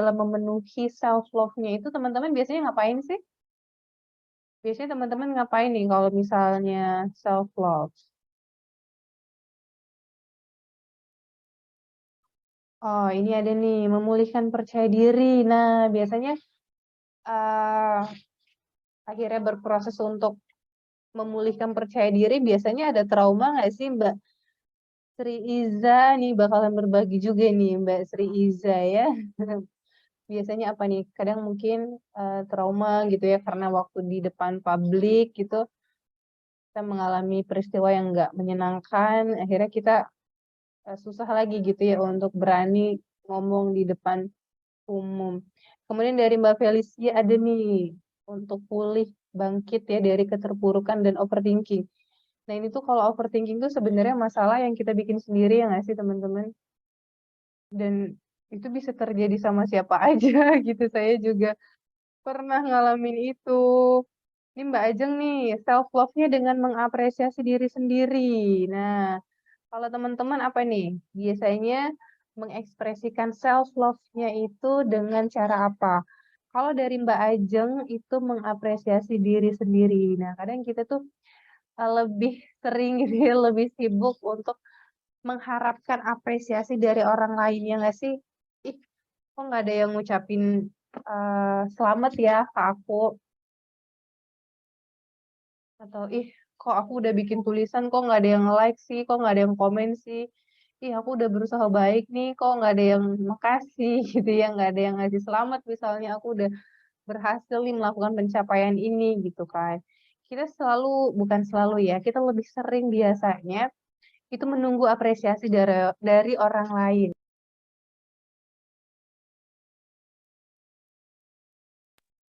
dalam memenuhi self love-nya itu teman-teman biasanya ngapain sih? Biasanya teman-teman ngapain nih kalau misalnya self love? Oh, ini ada nih, memulihkan percaya diri. Nah, biasanya eh akhirnya berproses untuk memulihkan percaya diri, biasanya ada trauma nggak sih, Mbak Sri Iza? Nih bakalan berbagi juga nih, Mbak Sri Iza ya. Biasanya apa nih? Kadang mungkin trauma gitu ya, karena waktu di depan publik gitu, kita mengalami peristiwa yang nggak menyenangkan, akhirnya kita susah lagi gitu ya untuk berani ngomong di depan umum. Kemudian dari Mbak Felicia ada nih, untuk pulih, bangkit ya dari keterpurukan dan overthinking. Nah ini tuh kalau overthinking tuh sebenarnya masalah yang kita bikin sendiri ya nggak sih teman-teman? Dan itu bisa terjadi sama siapa aja gitu. Saya juga pernah ngalamin itu. Ini Mbak Ajeng nih, self love-nya dengan mengapresiasi diri sendiri. Nah, kalau teman-teman apa nih? Biasanya mengekspresikan self love-nya itu dengan cara apa? Kalau dari Mbak Ajeng itu mengapresiasi diri sendiri. Nah, kadang kita tuh lebih sering gitu ya, lebih sibuk untuk mengharapkan apresiasi dari orang lain ya nggak sih? Ih, kok nggak ada yang ngucapin selamat ya ke aku? Atau, "Ih, kok aku udah bikin tulisan kok nggak ada yang like sih, kok nggak ada yang komen sih. Ih, aku udah berusaha baik nih, kok nggak ada yang makasih," gitu ya, nggak ada yang ngasih selamat misalnya, "Aku udah berhasil nih melakukan pencapaian ini," gitu kan. Kita selalu bukan selalu ya, kita lebih sering biasanya itu menunggu apresiasi dari orang lain.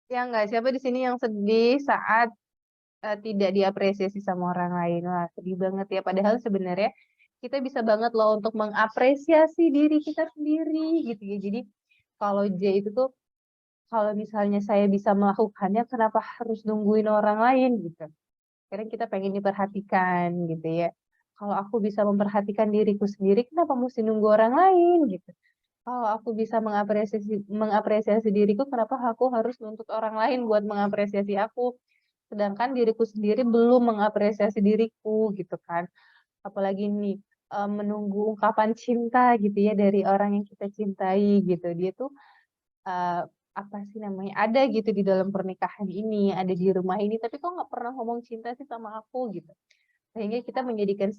Ya nggak? Siapa di sini yang sedih saat, tidak diapresiasi sama orang lain? Wah, sedih banget ya, padahal sebenarnya kita bisa banget loh untuk mengapresiasi diri kita sendiri gitu ya. Jadi kalau J itu tuh, kalau misalnya saya bisa melakukannya, kenapa harus nungguin orang lain gitu. Kadang kita pengen diperhatikan gitu ya. Kalau aku bisa memperhatikan diriku sendiri, kenapa mesti nunggu orang lain gitu. Kalau aku bisa mengapresiasi mengapresiasi diriku, kenapa aku harus nuntut orang lain buat mengapresiasi aku, sedangkan diriku sendiri belum mengapresiasi diriku gitu kan. Apalagi nih, menunggu ungkapan cinta gitu ya dari orang yang kita cintai gitu. Dia tuh, eee, apa sih namanya, ada gitu di dalam pernikahan ini, ada di rumah ini, tapi kok nggak pernah ngomong cinta sih sama aku gitu. Sehingga kita menjadikan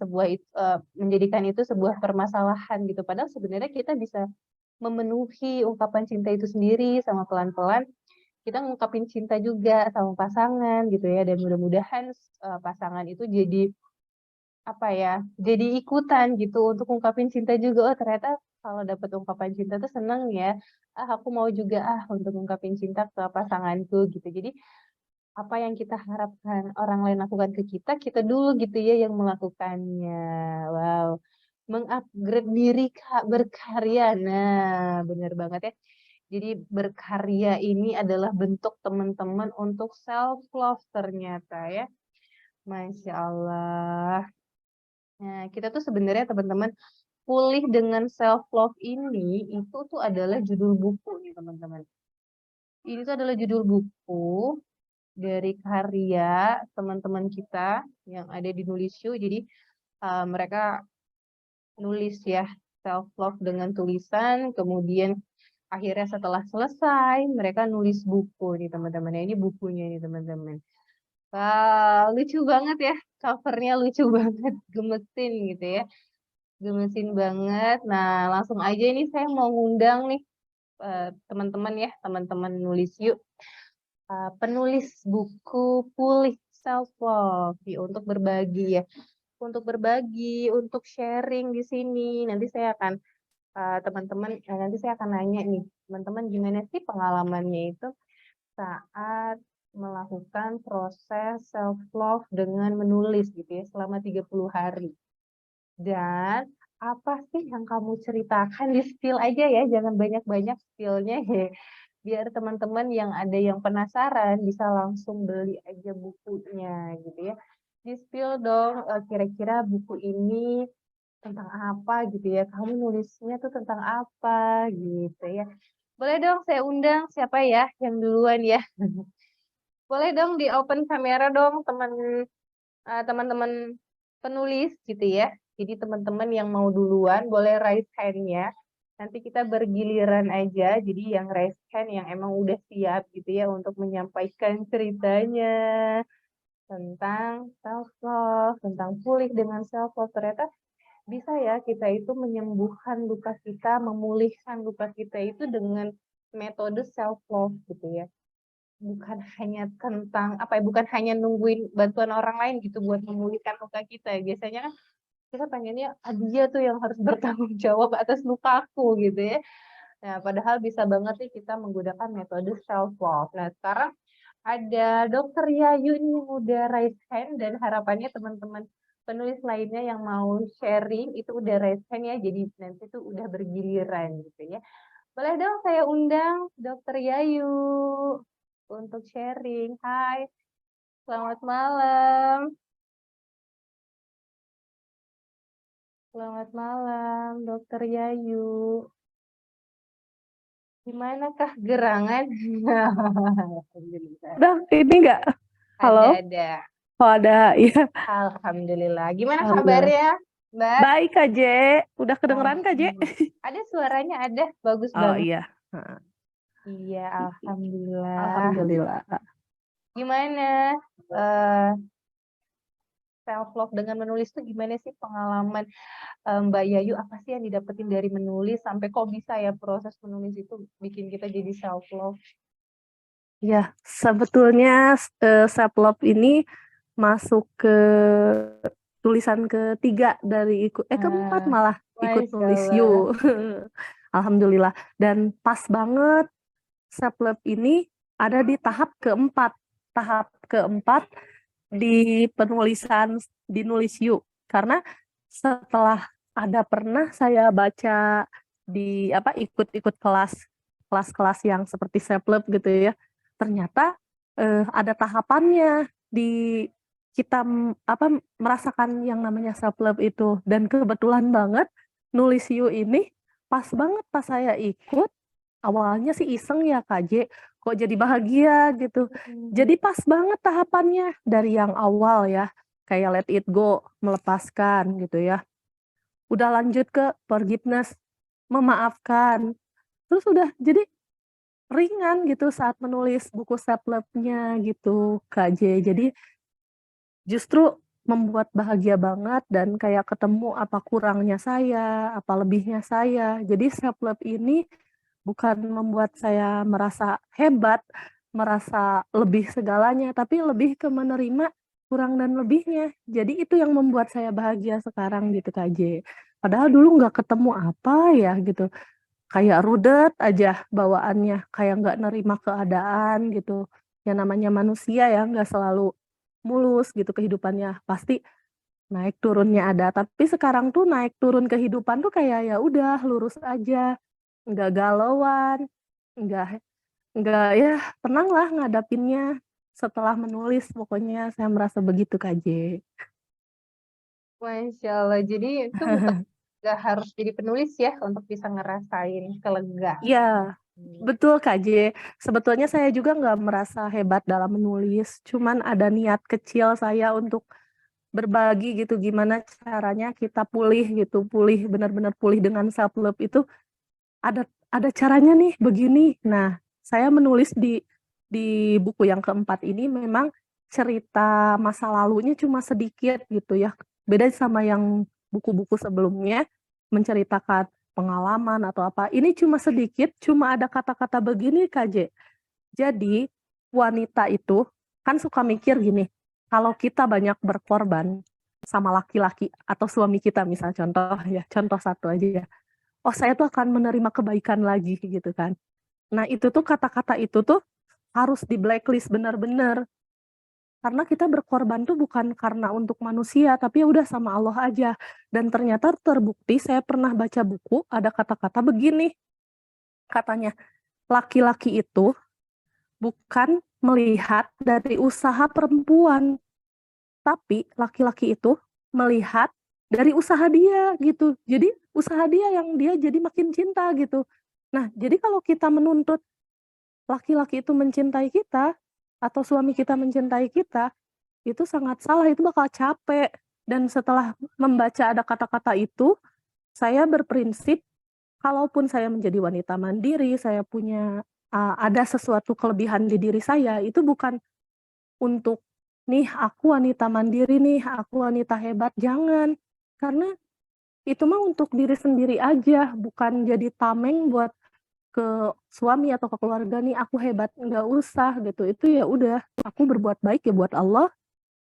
itu sebuah permasalahan gitu, padahal sebenarnya kita bisa memenuhi ungkapan cinta itu sendiri sama pelan-pelan kita ngungkapin cinta juga sama pasangan gitu ya, dan mudah-mudahan pasangan itu jadi apa ya, jadi ikutan gitu untuk ungkapin cinta juga, "Oh ternyata kalau dapet ungkapan cinta tuh seneng ya, ah aku mau juga ah untuk ungkapin cinta ke pasanganku," gitu. Jadi apa yang kita harapkan orang lain lakukan ke kita, kita dulu gitu ya yang melakukannya. Wow, meng-upgrade diri Kak, berkarya. Nah, bener banget ya. Jadi berkarya ini adalah bentuk teman-teman untuk self love ternyata ya. Masya Allah. Nah, kita tuh sebenarnya teman-teman pulih dengan self love ini itu tuh adalah judul buku nih teman-teman. Ini tuh adalah judul buku dari karya teman-teman kita yang ada di Nulisyu. Jadi mereka nulis ya self love dengan tulisan, kemudian akhirnya setelah selesai mereka nulis buku nih teman-teman. Ya, ini bukunya nih teman-teman. Wow, lucu banget ya. Covernya lucu banget, gemesin gitu ya. Gemesin banget. Nah, langsung aja ini saya mau ngundang nih teman-teman ya, teman-teman nulis yuk. Penulis buku Pulih Self Love ya, untuk berbagi ya. Untuk berbagi, untuk sharing di sini. Nanti saya akan nanti saya akan nanya nih, teman-teman gimana sih pengalamannya itu saat melakukan proses self love dengan menulis gitu ya selama 30 hari. Dan apa sih yang kamu ceritakan di-spill aja ya, jangan banyak-banyak spill-nya ya. Biar teman-teman yang ada yang penasaran bisa langsung beli aja bukunya gitu ya. Di-spill dong, kira-kira buku ini tentang apa gitu ya, kamu nulisnya tuh tentang apa gitu ya. Boleh dong saya undang siapa ya yang duluan ya? Boleh dong di open kamera dong teman-teman penulis gitu ya. Jadi teman-teman yang mau duluan boleh raise hand-nya. Nanti kita bergiliran aja. Jadi yang raise hand yang emang udah siap gitu ya untuk menyampaikan ceritanya tentang self love, tentang pulih dengan self love. Ternyata bisa ya kita itu menyembuhkan luka kita, memulihkan luka kita itu dengan metode self love gitu ya. Bukan hanya tentang apa ya, bukan hanya nungguin bantuan orang lain gitu buat memulihkan luka kita. Biasanya kan kita pengennya dia tuh yang harus bertanggung jawab atas luka aku gitu ya. Nah, padahal bisa banget nih kita menggunakan metode self love. Nah, sekarang ada Dokter Yayu nih yang udah raise hand dan harapannya teman-teman penulis lainnya yang mau sharing itu udah raise hand ya. Jadi nanti tuh udah bergiliran gitu ya. Boleh dong saya undang Dokter Yayu untuk sharing. Hai, selamat malam. Selamat malam, Dokter Yayu. Gimanakah gerangan? Alhamdulillah. Udah, ini enggak? Halo? Ada. Oh, ada. Iya, Alhamdulillah. Gimana alhamdulillah. kabarnya, Mbak? Baik, Kak J. Udah kedengeran, Kak J? Ada suaranya, ada. Bagus Oh banget. iya. Heeh. Iya, alhamdulillah. Alhamdulillah. Gimana eh self love dengan menulis tuh gimana sih pengalaman Mbak Yayu? Apa sih yang didapetin dari menulis sampai kok bisa ya proses menulis itu bikin kita jadi self love? Ya, sebetulnya self love ini masuk ke tulisan ketiga dari keempat malah ikut Masya nulis Allah. You. Alhamdulillah. Dan pas banget self love ini ada di tahap keempat. Tahap keempat di penulisan di nulis You. Karena setelah ada pernah saya baca di ikut-ikut kelas-kelas yang seperti self love gitu ya. Ternyata ada tahapannya di kita merasakan yang namanya self love itu, dan kebetulan banget nulis You ini pas banget pas saya ikut. Awalnya sih iseng ya Kak J, kok jadi bahagia gitu. Jadi pas banget tahapannya dari yang awal ya, kayak let it go, melepaskan gitu ya. Udah lanjut ke forgiveness, memaafkan. Terus udah jadi ringan gitu saat menulis buku self love-nya gitu Kak J. Jadi justru membuat bahagia banget dan kayak ketemu apa kurangnya saya, apa lebihnya saya. Jadi self love ini bukan membuat saya merasa hebat, merasa lebih segalanya, tapi lebih ke menerima kurang dan lebihnya. Jadi itu yang membuat saya bahagia sekarang gitu Kak J. Padahal dulu nggak ketemu apa ya gitu. Kayak rudet aja bawaannya, kayak nggak nerima keadaan gitu. Yang namanya manusia ya nggak selalu mulus gitu kehidupannya. Pasti naik turunnya ada. Tapi sekarang tuh naik turun kehidupan tuh kayak ya udah lurus aja, nggak galauan, nggak nggak ya tenang lah ngadapinnya. Setelah menulis pokoknya saya merasa begitu Kak J. Masya Allah. Jadi itu bukan nggak harus jadi penulis ya untuk bisa ngerasain kelegaan. Iya, betul Kak J. Sebetulnya saya juga nggak merasa hebat dalam menulis, cuman ada niat kecil saya untuk berbagi gitu gimana caranya kita pulih gitu, pulih benar-benar pulih dengan self love itu ada caranya nih begini. Nah, saya menulis di buku yang keempat ini memang cerita masa lalunya cuma sedikit gitu ya. Beda sama yang buku-buku sebelumnya menceritakan pengalaman atau apa. Ini cuma sedikit, cuma ada kata-kata begini Kak J. Jadi wanita itu kan suka mikir gini, kalau kita banyak berkorban sama laki-laki atau suami kita misal contoh ya, contoh satu aja ya. Oh saya tuh akan menerima kebaikan lagi gitu kan. Nah itu tuh kata-kata itu tuh harus di blacklist benar-benar. Karena kita berkorban tuh bukan karena untuk manusia, tapi ya udah sama Allah aja. Dan ternyata terbukti saya pernah baca buku, ada kata-kata begini. Katanya, laki-laki itu bukan melihat dari usaha perempuan, tapi laki-laki itu melihat dari usaha dia gitu. Jadi usaha dia yang dia jadi makin cinta gitu. Nah, jadi kalau kita menuntut laki-laki itu mencintai kita, atau suami kita mencintai kita, itu sangat salah, itu bakal capek. Dan setelah membaca ada kata-kata itu, saya berprinsip, kalaupun saya menjadi wanita mandiri, saya punya ada sesuatu kelebihan di diri saya, itu bukan untuk, "Nih, aku wanita mandiri nih, aku wanita hebat." Jangan. Karena itu mah untuk diri sendiri aja, bukan jadi tameng buat ke suami atau ke keluarga, "Nih, aku hebat." Nggak usah gitu. Itu ya udah, aku berbuat baik ya buat Allah,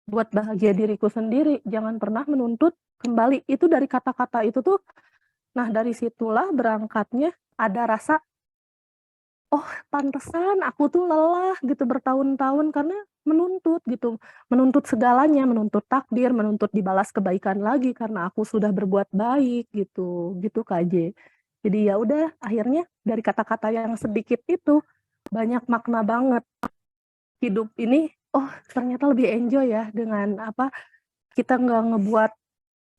buat bahagia diriku sendiri. Jangan pernah menuntut kembali. Itu dari kata-kata itu tuh, nah dari situlah berangkatnya ada rasa, "Oh, pantesan aku tuh lelah gitu bertahun-tahun karena menuntut gitu, menuntut segalanya, menuntut takdir, menuntut dibalas kebaikan lagi karena aku sudah berbuat baik," gitu, gitu Kak J. Jadi ya udah, akhirnya dari kata-kata yang sedikit itu banyak makna banget. Hidup ini, oh ternyata lebih enjoy ya dengan apa, kita nggak ngebuat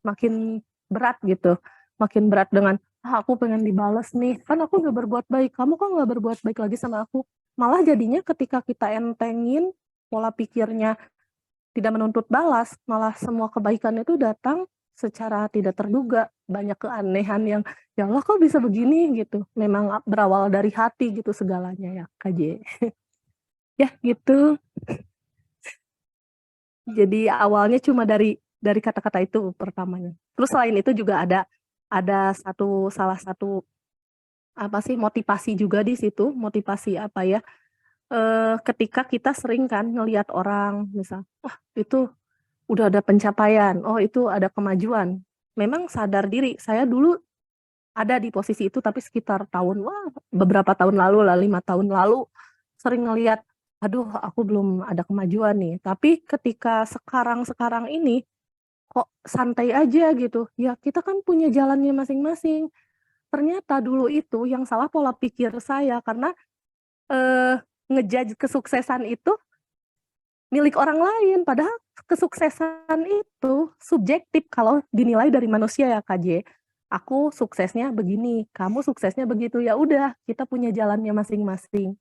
makin berat gitu, makin berat dengan, "Ah, aku pengen dibales nih, kan aku udah berbuat baik, kamu kok nggak berbuat baik lagi sama aku?" Malah jadinya ketika kita entengin, pola pikirnya tidak menuntut balas, malah semua kebaikan itu datang secara tidak terduga. Banyak keanehan yang, "Ya Allah kok bisa begini?" Gitu. Memang berawal dari hati gitu segalanya ya, Kak J. Ya gitu. Jadi awalnya cuma dari kata-kata itu pertamanya. Terus selain itu juga ada salah satu apa sih, motivasi juga di situ, motivasi apa ya, ketika kita sering kan ngelihat orang misal, wah itu udah ada pencapaian, oh itu ada kemajuan. Memang sadar diri, saya dulu ada di posisi itu tapi sekitar beberapa tahun lalu lah, 5 tahun lalu, sering ngelihat, aduh aku belum ada kemajuan nih. Tapi ketika sekarang-sekarang ini, kok santai aja gitu, ya kita kan punya jalannya masing-masing. Ternyata dulu itu yang salah pola pikir saya karena, eee, nge-judge kesuksesan itu milik orang lain, padahal kesuksesan itu subjektif kalau dinilai dari manusia ya, Kak J. Aku suksesnya begini, kamu suksesnya begitu, ya udah kita punya jalannya masing-masing.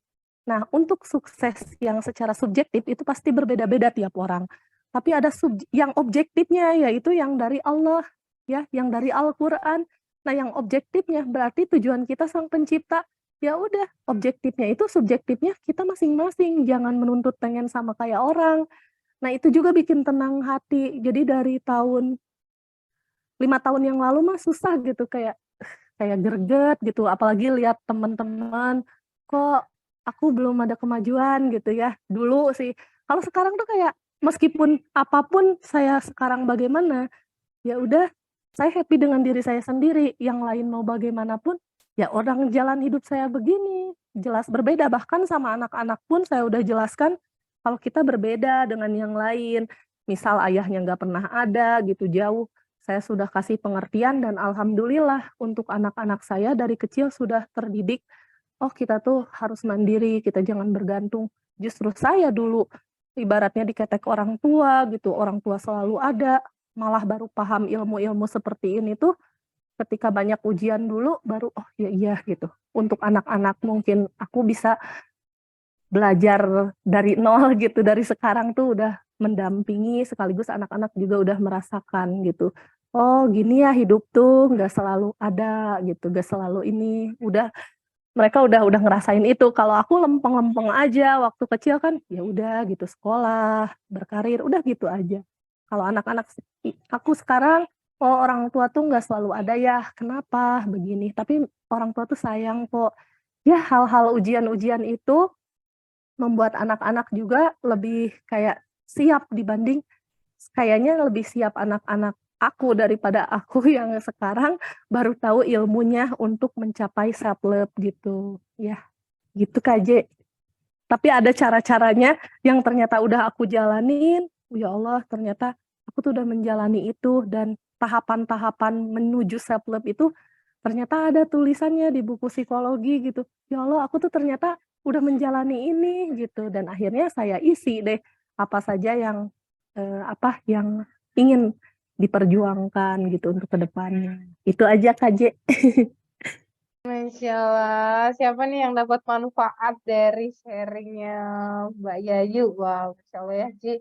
Nah, untuk sukses yang secara subjektif itu pasti berbeda-beda tiap orang. Tapi ada yang objektifnya yaitu yang dari Allah, ya, yang dari Al-Qur'an. Nah, yang objektifnya berarti tujuan kita Sang Pencipta. Ya udah, objektifnya itu subjektifnya kita masing-masing, jangan menuntut pengen sama kayak orang. Nah, itu juga bikin tenang hati. Jadi dari 5 tahun yang lalu mah susah gitu, kayak kayak greget gitu, apalagi lihat teman-teman, kok aku belum ada kemajuan gitu ya, dulu sih. Kalau sekarang tuh kayak meskipun apapun saya sekarang bagaimana, ya udah saya happy dengan diri saya sendiri, yang lain mau bagaimanapun, ya orang jalan hidup saya begini, jelas berbeda. Bahkan sama anak-anak pun saya udah jelaskan kalau kita berbeda dengan yang lain. Misal ayahnya nggak pernah ada gitu, jauh. Saya sudah kasih pengertian dan alhamdulillah untuk anak-anak saya dari kecil sudah terdidik, oh kita tuh harus mandiri, kita jangan bergantung. Justru saya dulu ibaratnya diketek orang tua gitu, orang tua selalu ada, malah baru paham ilmu-ilmu seperti ini tuh ketika banyak ujian dulu baru, oh ya iya gitu. Untuk anak-anak mungkin aku bisa belajar dari nol gitu, dari sekarang tuh udah mendampingi sekaligus anak-anak juga udah merasakan gitu. Oh gini ya hidup tuh nggak selalu ada gitu, nggak selalu ini, mereka udah ngerasain itu. Kalau aku lempeng-lempeng aja waktu kecil kan, ya udah gitu sekolah, berkarir, udah gitu aja. Kalau anak-anak aku sekarang, oh orang tua tuh nggak selalu ada ya, kenapa begini, tapi orang tua tuh sayang kok. Ya hal-hal ujian-ujian itu membuat anak-anak juga lebih kayak siap dibanding kayaknya lebih siap anak-anak aku daripada aku yang sekarang baru tahu ilmunya untuk mencapai self love gitu. Ya, gitu Kak J. Tapi ada cara-caranya yang ternyata udah aku jalanin, ya Allah ternyata aku tuh udah menjalani itu dan tahapan-tahapan menuju self love itu ternyata ada tulisannya di buku psikologi gitu. Ya Allah, aku tuh ternyata udah menjalani ini gitu dan akhirnya saya isi deh apa saja yang yang ingin diperjuangkan gitu untuk kedepannya. Itu aja Kak J. Masya Allah, siapa nih yang dapat manfaat dari sharingnya Mbak Yayu? Wow, Masya Allah ya, Ji.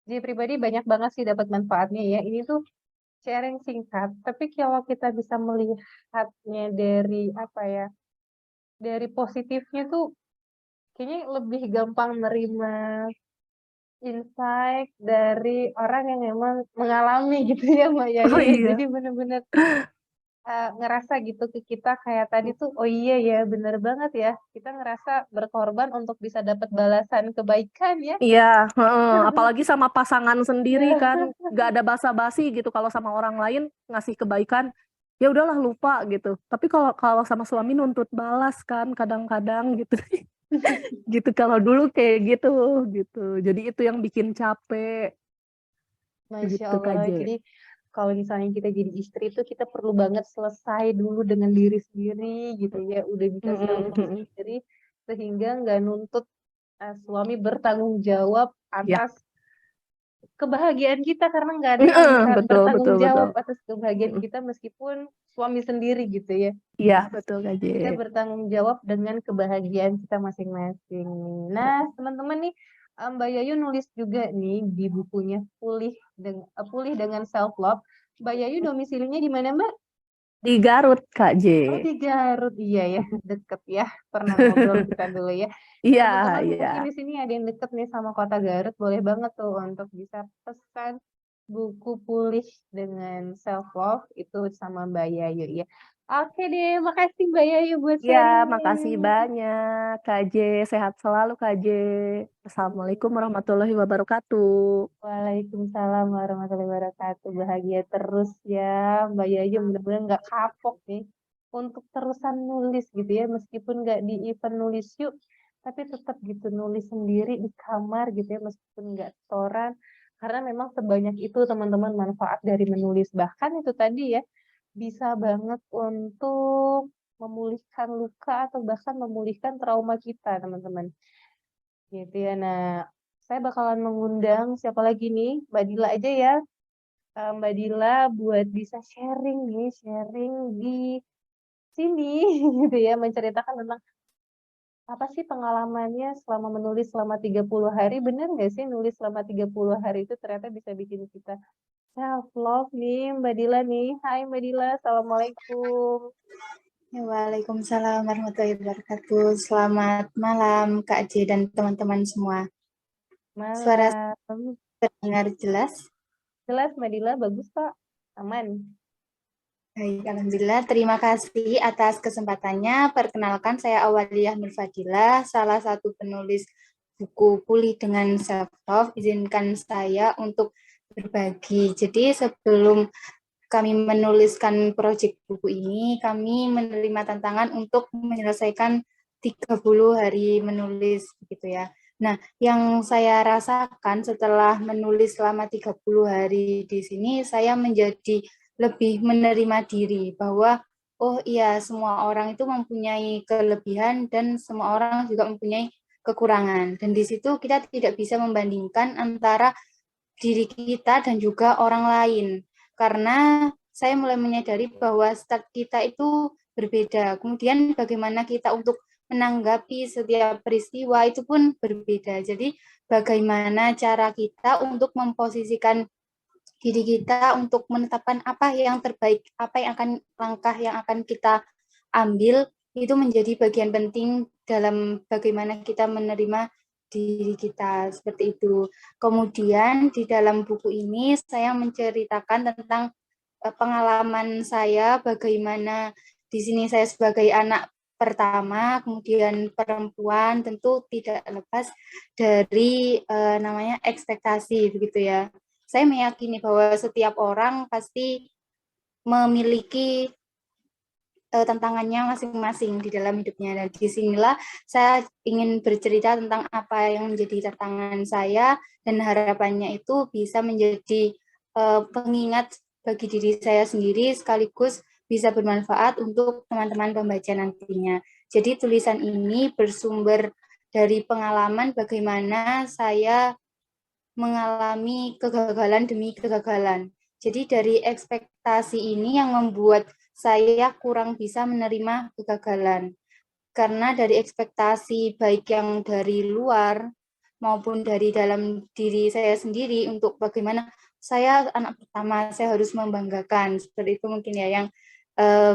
Ji pribadi banyak banget sih dapat manfaatnya ya. Ini tuh sharing singkat, tapi kalau kita bisa melihatnya dari apa ya, dari positifnya tuh kayaknya lebih gampang nerima insight dari orang yang memang mengalami gitu ya Mbak Yayu Oh ya. iya. Jadi bener-bener ngerasa gitu ke kita kayak tadi tuh, oh iya ya bener banget ya. Kita ngerasa berkorban untuk bisa dapat balasan kebaikan ya. Iya, heeh. Apalagi sama pasangan sendiri kan, Iya. nggak ada basa-basi gitu. Kalau sama orang lain ngasih kebaikan, ya udahlah lupa gitu. Tapi kalau kalau sama suami nuntut balas kan, kadang-kadang gitu, gitu. Kalau dulu kayak gitu, gitu. Jadi itu yang bikin capek, Masya gitu Allah. Kak J. Jadi kalau misalnya kita jadi istri tuh kita perlu banget selesai dulu dengan diri sendiri gitu ya. Udah bisa self love Mm-mm. sendiri sehingga nggak nuntut suami bertanggung jawab Ya, atas kebahagiaan kita karena nggak ada yang bisa betul, bertanggung betul, betul. jawab atas kebahagiaan Mm. kita meskipun suami sendiri gitu ya. Iya, betul Kak J. Kita bertanggung jawab dengan kebahagiaan kita masing-masing nih. Nah, teman-teman nih, Mbak Yayu nulis juga nih di bukunya Pulih dengan Self Love. Mbak Yayu domisilinya di mana, Mbak? Di Garut Kak J. Oh, di Garut. Iya ya, deket ya. Pernah ngobrol kita dulu ya. Nah, Iya, teman-teman iya. mungkin di sini ada yang deket nih sama kota Garut. Boleh banget tuh untuk bisa pesan buku Pulih dengan Self Love itu sama Mbak Yayu ya. Oke deh, makasih Mbak Yayu buat Ya, sharingnya. makasih banyak, Kak J. Sehat selalu, Kak J. Assalamualaikum warahmatullahi wabarakatuh. Waalaikumsalam warahmatullahi wabarakatuh. Bahagia terus ya, Mbak Yayu. Mudah-mudahan nggak kapok nih untuk terusan nulis gitu ya, meskipun nggak di event nulis yuk, tapi tetap gitu nulis sendiri di kamar gitu ya, meskipun nggak setoran. Karena memang sebanyak itu teman-teman manfaat dari menulis. Bahkan itu tadi ya, bisa banget untuk memulihkan luka atau bahkan memulihkan trauma kita, teman-teman. Gitu ya. Nah, saya bakalan mengundang siapa lagi nih? Mbak Dila aja ya. Mbak Dila buat bisa sharing nih, sharing di sini gitu ya, menceritakan tentang apa sih pengalamannya selama menulis selama 30 hari. Bener nggak sih nulis selama 30 hari itu ternyata bisa bikin kita self love nih, Mbak Dila nih. Hai Mbak Dila, Assalamualaikum. Ya, Waalaikumsalam warahmatullahi wabarakatuh. Selamat malam Kak J dan teman-teman semua. Suara Malam. terdengar jelas? Jelas Mbak Dila, bagus Pak. Aman. Baik, alhamdulillah. Terima kasih atas kesempatannya. Perkenalkan, saya Awaliyah Nur Fadilah, salah satu penulis buku Pulih dengan Self Love. Izinkan saya untuk berbagi. Jadi sebelum kami menuliskan proyek buku ini, kami menerima tantangan untuk menyelesaikan 30 hari menulis gitu ya. Nah, yang saya rasakan setelah menulis selama 30 hari di sini, saya menjadi lebih menerima diri bahwa oh iya, semua orang itu mempunyai kelebihan dan semua orang juga mempunyai kekurangan. Dan di situ kita tidak bisa membandingkan antara diri kita dan juga orang lain. Karena saya mulai menyadari bahwa start kita itu berbeda. Kemudian bagaimana kita untuk menanggapi setiap peristiwa itu pun berbeda. Jadi bagaimana cara kita untuk memposisikan diri kita untuk menetapkan apa yang terbaik, apa yang akan langkah yang akan kita ambil itu menjadi bagian penting dalam bagaimana kita menerima diri kita seperti itu. Kemudian di dalam buku ini saya menceritakan tentang pengalaman saya bagaimana di sini saya sebagai anak pertama, kemudian perempuan tentu tidak lepas dari namanya ekspektasi begitu ya. Saya meyakini bahwa setiap orang pasti memiliki tantangannya masing-masing di dalam hidupnya. Dan disinilah saya ingin bercerita tentang apa yang menjadi tantangan saya dan harapannya itu bisa menjadi pengingat bagi diri saya sendiri sekaligus bisa bermanfaat untuk teman-teman pembaca nantinya. Jadi tulisan ini bersumber dari pengalaman bagaimana saya mengalami kegagalan demi kegagalan. Jadi dari ekspektasi ini yang membuat saya kurang bisa menerima kegagalan. Karena dari ekspektasi baik yang dari luar maupun dari dalam diri saya sendiri untuk bagaimana saya anak pertama, saya harus membanggakan. Seperti itu mungkin ya yang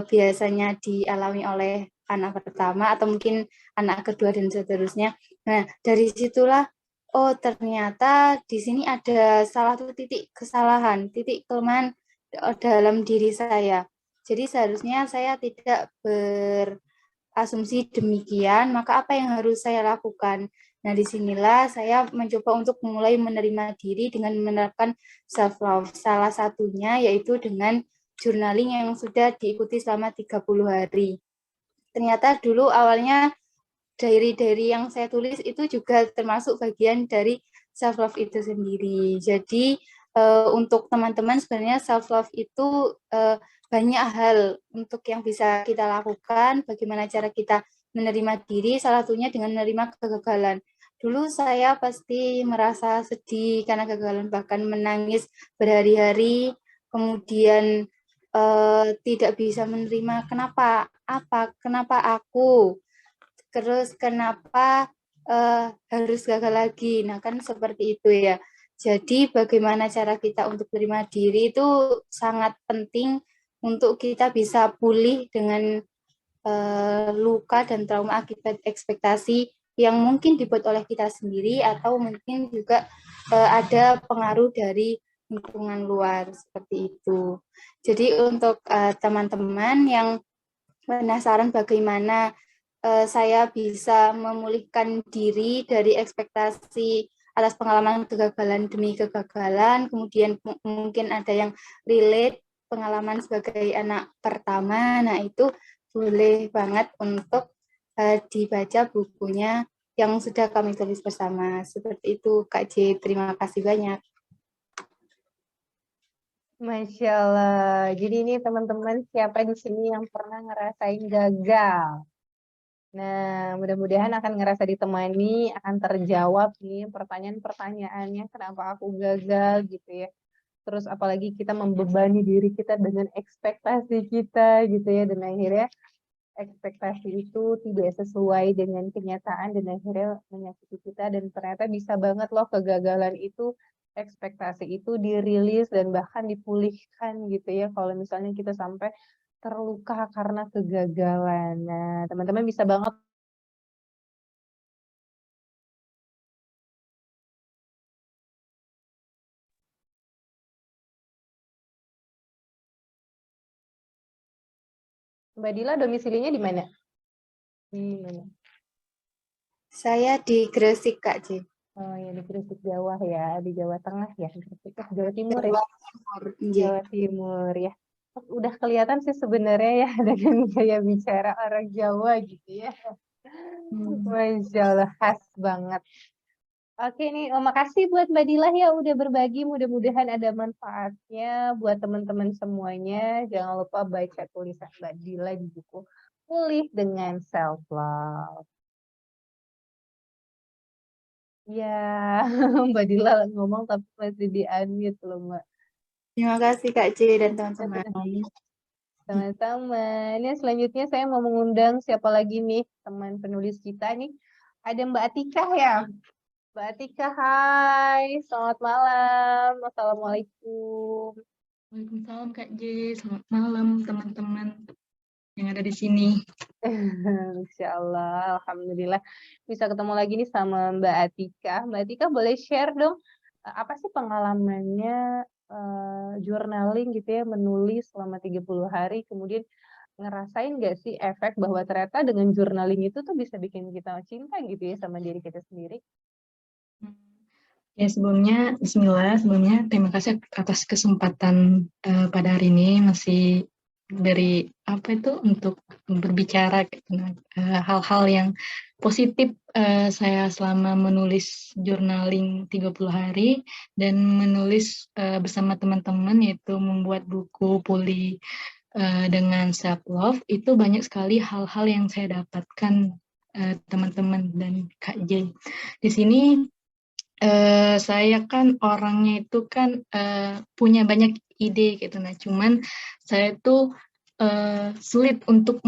biasanya dialami oleh anak pertama atau mungkin anak kedua dan seterusnya. Nah, dari situlah oh ternyata di sini ada salah satu titik kesalahan, titik kelemahan dalam diri saya. Jadi seharusnya saya tidak berasumsi demikian, maka apa yang harus saya lakukan? Nah, disinilah saya mencoba untuk mulai menerima diri dengan menerapkan self-love. Salah satunya yaitu dengan journaling yang sudah diikuti selama 30 hari. Ternyata dulu awalnya diary-diary yang saya tulis itu juga termasuk bagian dari self-love itu sendiri. Jadi untuk teman-teman sebenarnya self-love itu banyak hal untuk yang bisa kita lakukan, bagaimana cara kita menerima diri, salah satunya dengan menerima kegagalan. Dulu saya pasti merasa sedih karena kegagalan, bahkan menangis berhari-hari, kemudian tidak bisa menerima kenapa aku, terus kenapa harus gagal lagi. Nah kan seperti itu ya. Jadi bagaimana cara kita untuk terima diri itu sangat penting untuk kita bisa pulih dengan luka dan trauma akibat ekspektasi yang mungkin dibuat oleh kita sendiri atau mungkin juga ada pengaruh dari lingkungan luar seperti itu. Jadi untuk teman-teman yang penasaran bagaimana saya bisa memulihkan diri dari ekspektasi atas pengalaman kegagalan demi kegagalan, kemudian mungkin ada yang relate pengalaman sebagai anak pertama, nah itu boleh banget untuk dibaca bukunya yang sudah kami tulis bersama. Seperti itu, Kak J. Terima kasih banyak. Masya Allah. Jadi ini teman-teman siapa di sini yang pernah ngerasain gagal? Nah, mudah-mudahan akan ngerasa ditemani, akan terjawab nih pertanyaan-pertanyaannya, kenapa aku gagal gitu ya. Terus apalagi kita membebani diri kita dengan ekspektasi kita gitu ya, dan akhirnya ekspektasi itu tidak sesuai dengan kenyataan dan akhirnya menyakiti kita, dan ternyata bisa banget loh kegagalan itu, ekspektasi itu dirilis dan bahkan dipulihkan gitu ya kalau misalnya kita sampai terluka karena kegagalan. Nah, teman-teman bisa banget Mbak Dila domisilinya di mana? Di mana? Saya di Gresik, Kak J. Oh ya, di Gresik Jawa ya, di Jawa Tengah ya, Gresik Jawa Timur ya. Jawa Timur. Jawa Timur ya. Udah kelihatan sih sebenarnya ya dengan gaya bicara orang Jawa gitu ya. Masya Allah, khas banget. Oke nih, makasih buat Mbak Dila ya udah berbagi. Mudah-mudahan ada manfaatnya buat teman-teman semuanya. Jangan lupa baca tulisan Mbak Dila di buku Pulih dengan Self Love. Ya, Mbak Dila ngomong tapi masih di-unmute loh, Mbak. Terima kasih Kak J dan teman-teman. Sama-sama. Ini selanjutnya saya mau mengundang siapa lagi nih teman penulis kita nih. Ada Mbak Atika ya. Mbak Atika, hai. Selamat malam. Assalamualaikum. Waalaikumsalam Kak J, selamat malam teman-teman yang ada di sini. Insya Allah, Alhamdulillah bisa ketemu lagi nih sama Mbak Atika. Mbak Atika boleh share dong, apa sih pengalamannya journaling gitu ya, menulis selama 30 hari, kemudian ngerasain gak sih efek bahwa ternyata dengan journaling itu tuh bisa bikin kita cinta gitu ya sama diri kita sendiri? Ya sebelumnya, Bismillah, sebelumnya terima kasih atas kesempatan pada hari ini masih dari apa itu untuk berbicara hal-hal yang positif saya selama menulis journaling 30 hari dan menulis bersama teman-teman yaitu membuat buku Pulih dengan self love itu banyak sekali hal-hal yang saya dapatkan teman-teman dan Kak J. Di sini saya kan orangnya itu kan punya banyak ide gitu, nah cuman saya tuh sulit untuk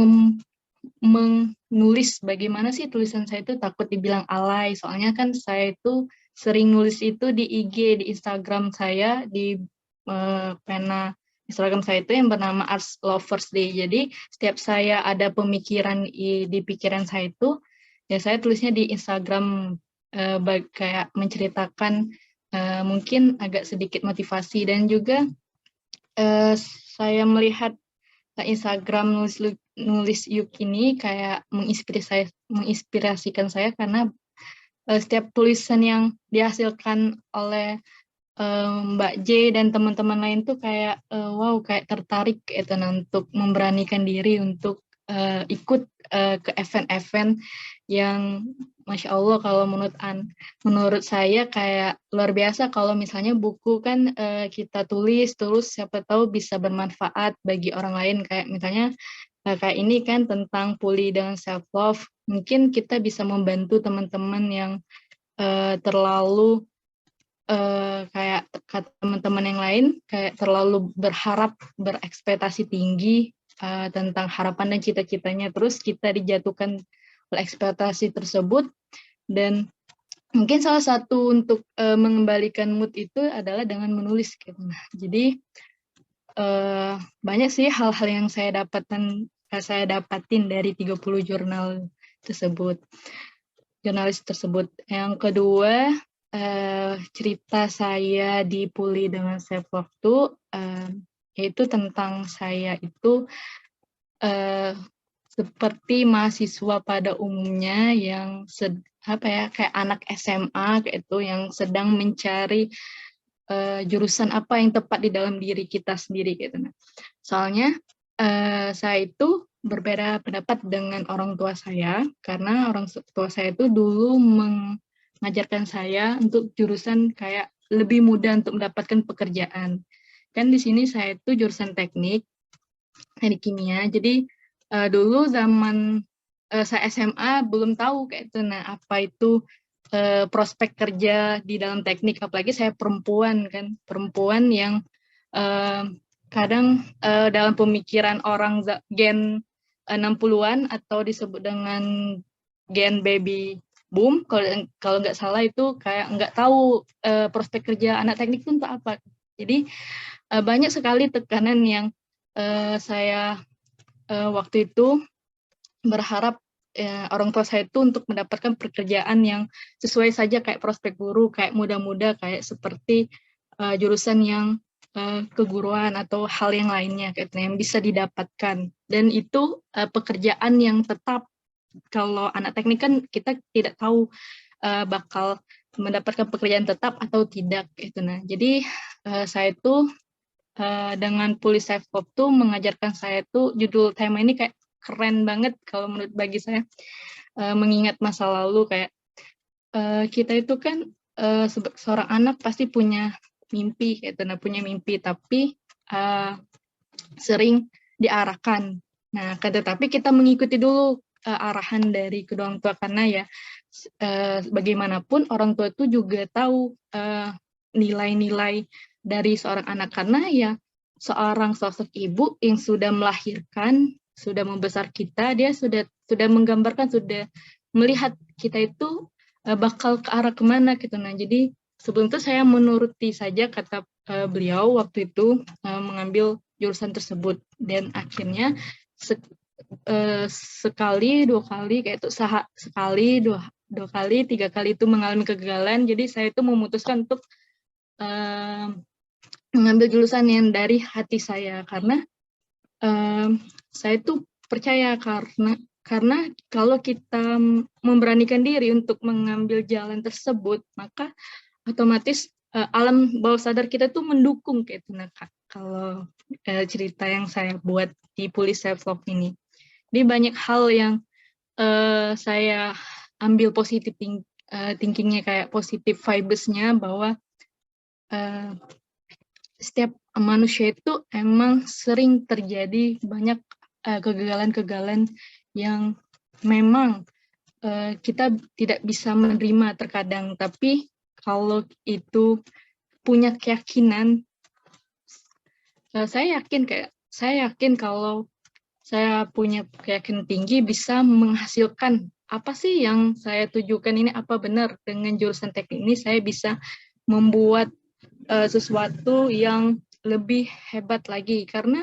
menulis bagaimana sih tulisan saya itu, takut dibilang alay. Soalnya kan saya itu sering nulis itu di IG, di Instagram saya, di pena Instagram saya itu yang bernama Arts Lovers Day. Jadi setiap saya ada pemikiran di pikiran saya itu, ya saya tulisnya di Instagram, kayak menceritakan mungkin agak sedikit motivasi. Dan juga saya melihat Instagram nulis Yuk ini kayak menginspirasikan saya, karena setiap tulisan yang dihasilkan oleh Mbak J dan teman-teman lain tuh kayak wow, kayak tertarik gitu, untuk memberanikan diri untuk ikut ke event-event yang Masya Allah, kalau menurut saya kayak luar biasa. Kalau misalnya buku kan kita tulis terus siapa tahu bisa bermanfaat bagi orang lain, kayak misalnya kayak ini kan tentang pulih dengan self love, mungkin kita bisa membantu teman-teman yang terlalu kayak kata teman-teman yang lain kayak terlalu berharap, berekspektasi tinggi tentang harapan dan cita-citanya, terus kita dijatuhkan oleh ekspektasi tersebut. Dan mungkin salah satu untuk mengembalikan mood itu adalah dengan menulis gitu. Nah, jadi banyak sih hal-hal yang saya dapatin dari 30 jurnalis tersebut. Yang kedua, cerita saya di Pulih dengan Self Love itu yaitu tentang saya itu seperti mahasiswa pada umumnya yang kayak anak SMA kayak itu, yang sedang mencari jurusan apa yang tepat di dalam diri kita sendiri gitu. Nah, soalnya saya itu berbeda pendapat dengan orang tua saya, karena orang tua saya itu dulu mengajarkan saya untuk jurusan kayak lebih mudah untuk mendapatkan pekerjaan. Kan di sini saya itu jurusan teknik kimia, jadi dulu zaman saya SMA belum tahu kayak itu. Nah, apa itu prospek kerja di dalam teknik, apalagi saya perempuan yang kadang dalam pemikiran orang gen 60-an atau disebut dengan gen baby boom, kalau nggak salah itu kayak nggak tahu prospek kerja anak teknik itu untuk apa. Jadi banyak sekali tekanan yang saya waktu itu berharap orang tua saya itu untuk mendapatkan pekerjaan yang sesuai saja kayak prospek guru, kayak muda-muda, kayak seperti jurusan yang keguruan atau hal yang lainnya kayak yang bisa didapatkan. Dan itu pekerjaan yang tetap. Kalau anak teknik kan kita tidak tahu bakal mendapatkan pekerjaan tetap atau tidak gitu. Nah, jadi saya itu dengan Pulih Self Love tuh mengajarkan saya tuh, judul tema ini kayak keren banget kalau menurut bagi saya, mengingat masa lalu kayak kita itu kan seorang anak pasti punya mimpi gitu, punya mimpi tapi sering diarahkan. Nah, tetapi kita mengikuti dulu arahan dari kedua orang tua, karena ya bagaimanapun orang tua itu juga tahu nilai-nilai dari seorang anak, karena ya seorang sosok ibu yang sudah melahirkan, sudah membesar kita, dia sudah menggambarkan, sudah melihat kita itu bakal ke arah kemana gitu. Nah, jadi sebelum itu saya menuruti saja kata beliau waktu itu mengambil jurusan tersebut, dan akhirnya sekali, dua kali kayak itu, sekali, dua kali, tiga kali itu mengalami kegagalan. Jadi saya itu memutuskan untuk mengambil jurusan yang dari hati saya, karena saya itu percaya karena kalau kita memberanikan diri untuk mengambil jalan tersebut, maka otomatis alam bawah sadar kita tuh mendukung kayak itu. Nah, kalau cerita yang saya buat di Pulih Self Love ini, jadi banyak hal yang saya ambil positif thinkingnya, kayak positif vibes-nya, bahwa setiap manusia itu emang sering terjadi banyak kegagalan-kegagalan yang memang kita tidak bisa menerima terkadang, tapi kalau itu punya keyakinan, saya yakin kalau saya punya keyakinan tinggi bisa menghasilkan apa sih yang saya tujukan ini, apa benar dengan jurusan teknik ini saya bisa membuat sesuatu yang lebih hebat lagi. Karena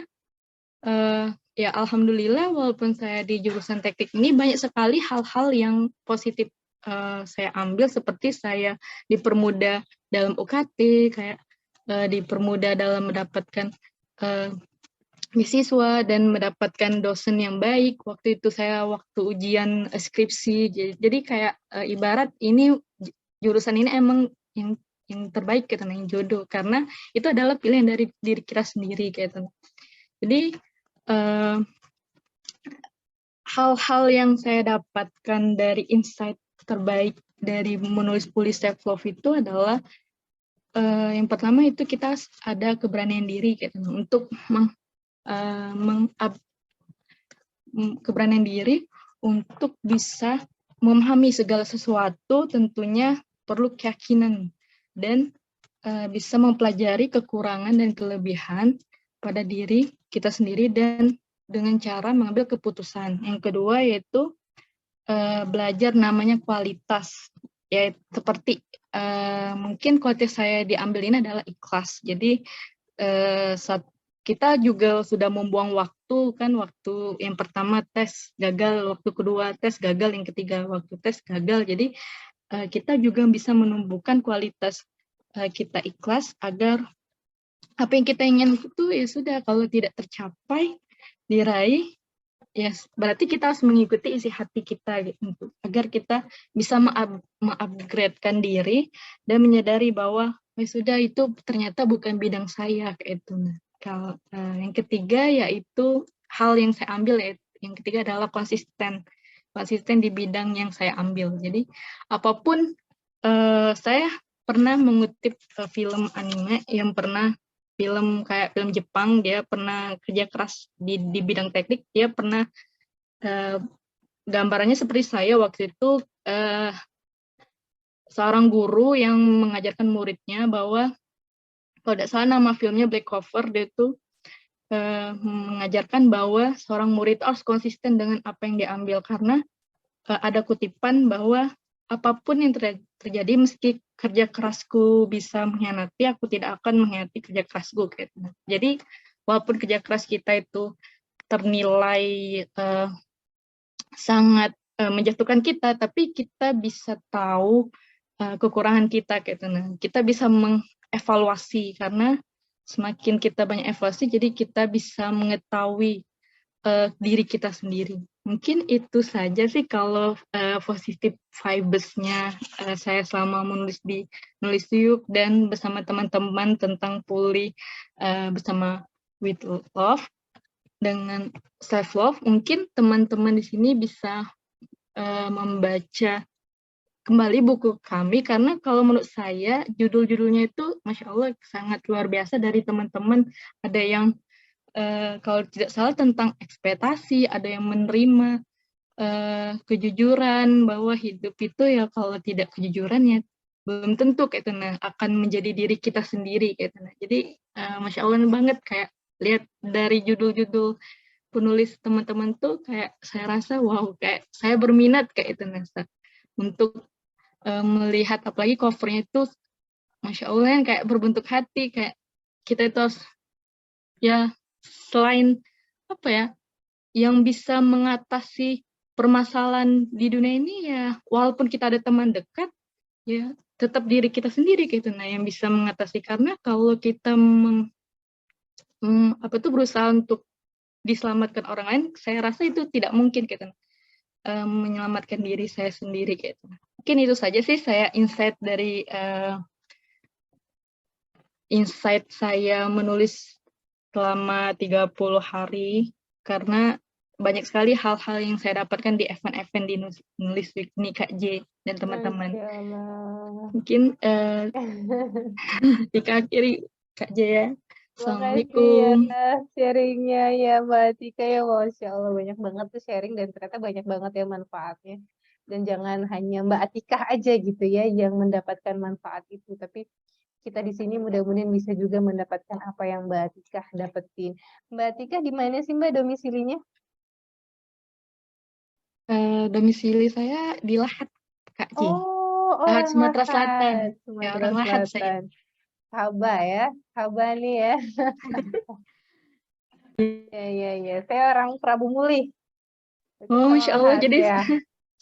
ya alhamdulillah walaupun saya di jurusan teknik ini banyak sekali hal-hal yang positif saya ambil, seperti saya dipermudah dalam UKT, kayak dipermudah dalam mendapatkan beasiswa dan mendapatkan dosen yang baik. Waktu itu saya waktu ujian skripsi, jadi kayak ibarat ini jurusan ini emang yang terbaik gitu, yang jodoh, karena itu adalah pilihan dari diri kita sendiri gitu. Jadi hal-hal yang saya dapatkan dari insight terbaik dari menulis Pulih Self Love itu adalah yang pertama itu kita ada keberanian diri gitu, untuk keberanian diri untuk bisa memahami segala sesuatu. Tentunya perlu keyakinan dan bisa mempelajari kekurangan dan kelebihan pada diri kita sendiri dan dengan cara mengambil keputusan. Yang kedua yaitu belajar namanya kualitas, yaitu seperti mungkin kualitas saya diambil ini adalah ikhlas. Jadi saat kita juga sudah membuang waktu kan, waktu yang pertama tes gagal, waktu kedua tes gagal, yang ketiga waktu tes gagal. Jadi kita juga bisa menumbuhkan kualitas kita ikhlas, agar apa yang kita ingin itu ya sudah, kalau tidak tercapai diraih ya berarti kita harus mengikuti isi hati kita gitu, agar kita bisa mengupgradekan diri dan menyadari bahwa ya sudah, itu ternyata bukan bidang saya kayak itu. Kalau yang ketiga yaitu hal yang saya ambil, yaitu yang ketiga adalah konsisten di bidang yang saya ambil. Jadi apapun, saya pernah mengutip film anime yang pernah kayak film Jepang, dia pernah kerja keras di bidang teknik, dia pernah gambarannya seperti saya waktu itu, seorang guru yang mengajarkan muridnya bahwa, kalau tidak salah nama filmnya Black Clover, dia itu mengajarkan bahwa seorang murid harus konsisten dengan apa yang diambil, karena ada kutipan bahwa apapun yang terjadi, meski kerja kerasku bisa mengkhianati, aku tidak akan mengkhianati kerja kerasku. Gitu. Jadi walaupun kerja keras kita itu ternilai sangat menjatuhkan kita, tapi kita bisa tahu kekurangan kita. Gitu. Nah, kita bisa mengevaluasi, karena semakin kita banyak evaluasi, jadi kita bisa mengetahui diri kita sendiri. Mungkin itu saja sih kalau positif vibes-nya saya selama menulis di Nulis Yuk dan bersama teman-teman tentang pulih bersama with love dengan self love. Mungkin teman-teman di sini bisa membaca kembali buku kami, karena kalau menurut saya judul-judulnya itu Masya Allah sangat luar biasa dari teman-teman. Ada yang kalau tidak salah tentang ekspektasi, ada yang menerima kejujuran, bahwa hidup itu ya kalau tidak kejujuran ya belum tentu kayak itu, nah, akan menjadi diri kita sendiri kayak itu. Nah, jadi Masya Allah banget, kayak lihat dari judul-judul penulis teman-teman tuh, kayak saya rasa wow, kayak saya berminat kayak itu, Nesta, untuk melihat, apalagi covernya itu Masya Allah yang kayak berbentuk hati, kayak kita itu harus ya, selain apa ya, yang bisa mengatasi permasalahan di dunia ini ya, walaupun kita ada teman dekat, ya tetap diri kita sendiri gitu, nah yang bisa mengatasi. Karena kalau kita berusaha untuk diselamatkan orang lain, saya rasa itu tidak mungkin gitu, menyelamatkan diri saya sendiri gitu. Mungkin itu saja sih saya insight dari insight saya menulis selama 30 hari, karena banyak sekali hal-hal yang saya dapatkan di event-event di Nulis Week ini, Kak J dan teman-teman. Mungkin dikakhiri Kak J ya. Assalamualaikum. Makasih ya sharingnya ya Mbak Atika ya, Masya Allah banyak banget tuh sharing dan ternyata banyak banget ya manfaatnya. Dan jangan hanya Mbak Atika aja gitu ya yang mendapatkan manfaat itu, tapi kita di sini mudah-mudahan bisa juga mendapatkan apa yang Mbak Atika dapetin. Mbak Atika di mana sih Mbak domisilinya? Domisili saya di Lahat, Kak Ci. Oh, Lahat, orang Sumatera Lahat, Selatan. Ya, Sumatera orang Lahat saya. Selatan. Haba ya, Haba nih ya. Ya. Saya orang Prabu Mulih. Itu Oh, sama Masya Allah, Lahat jadi ya.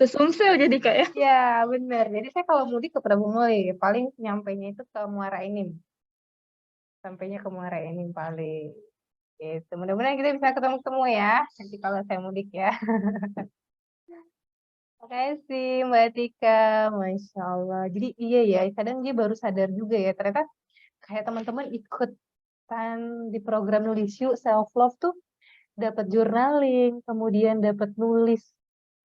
sesumsel jadi Kak ya. Ya, benar. Jadi saya kalau mudik ke Prabu Mulih, paling nyampainya itu ke Muara Enim. Sampainya ke Muara Enim paling. Gitu. Mudah-mudahan kita bisa ketemu-temu ya. Nanti kalau saya mudik ya. Terima kasih Mbak Tika. Masya Allah. Jadi iya ya, kadang dia baru sadar juga ya. Ternyata kayak teman-teman ikutan di program nulis yuk self love tuh dapat journaling, kemudian dapat nulis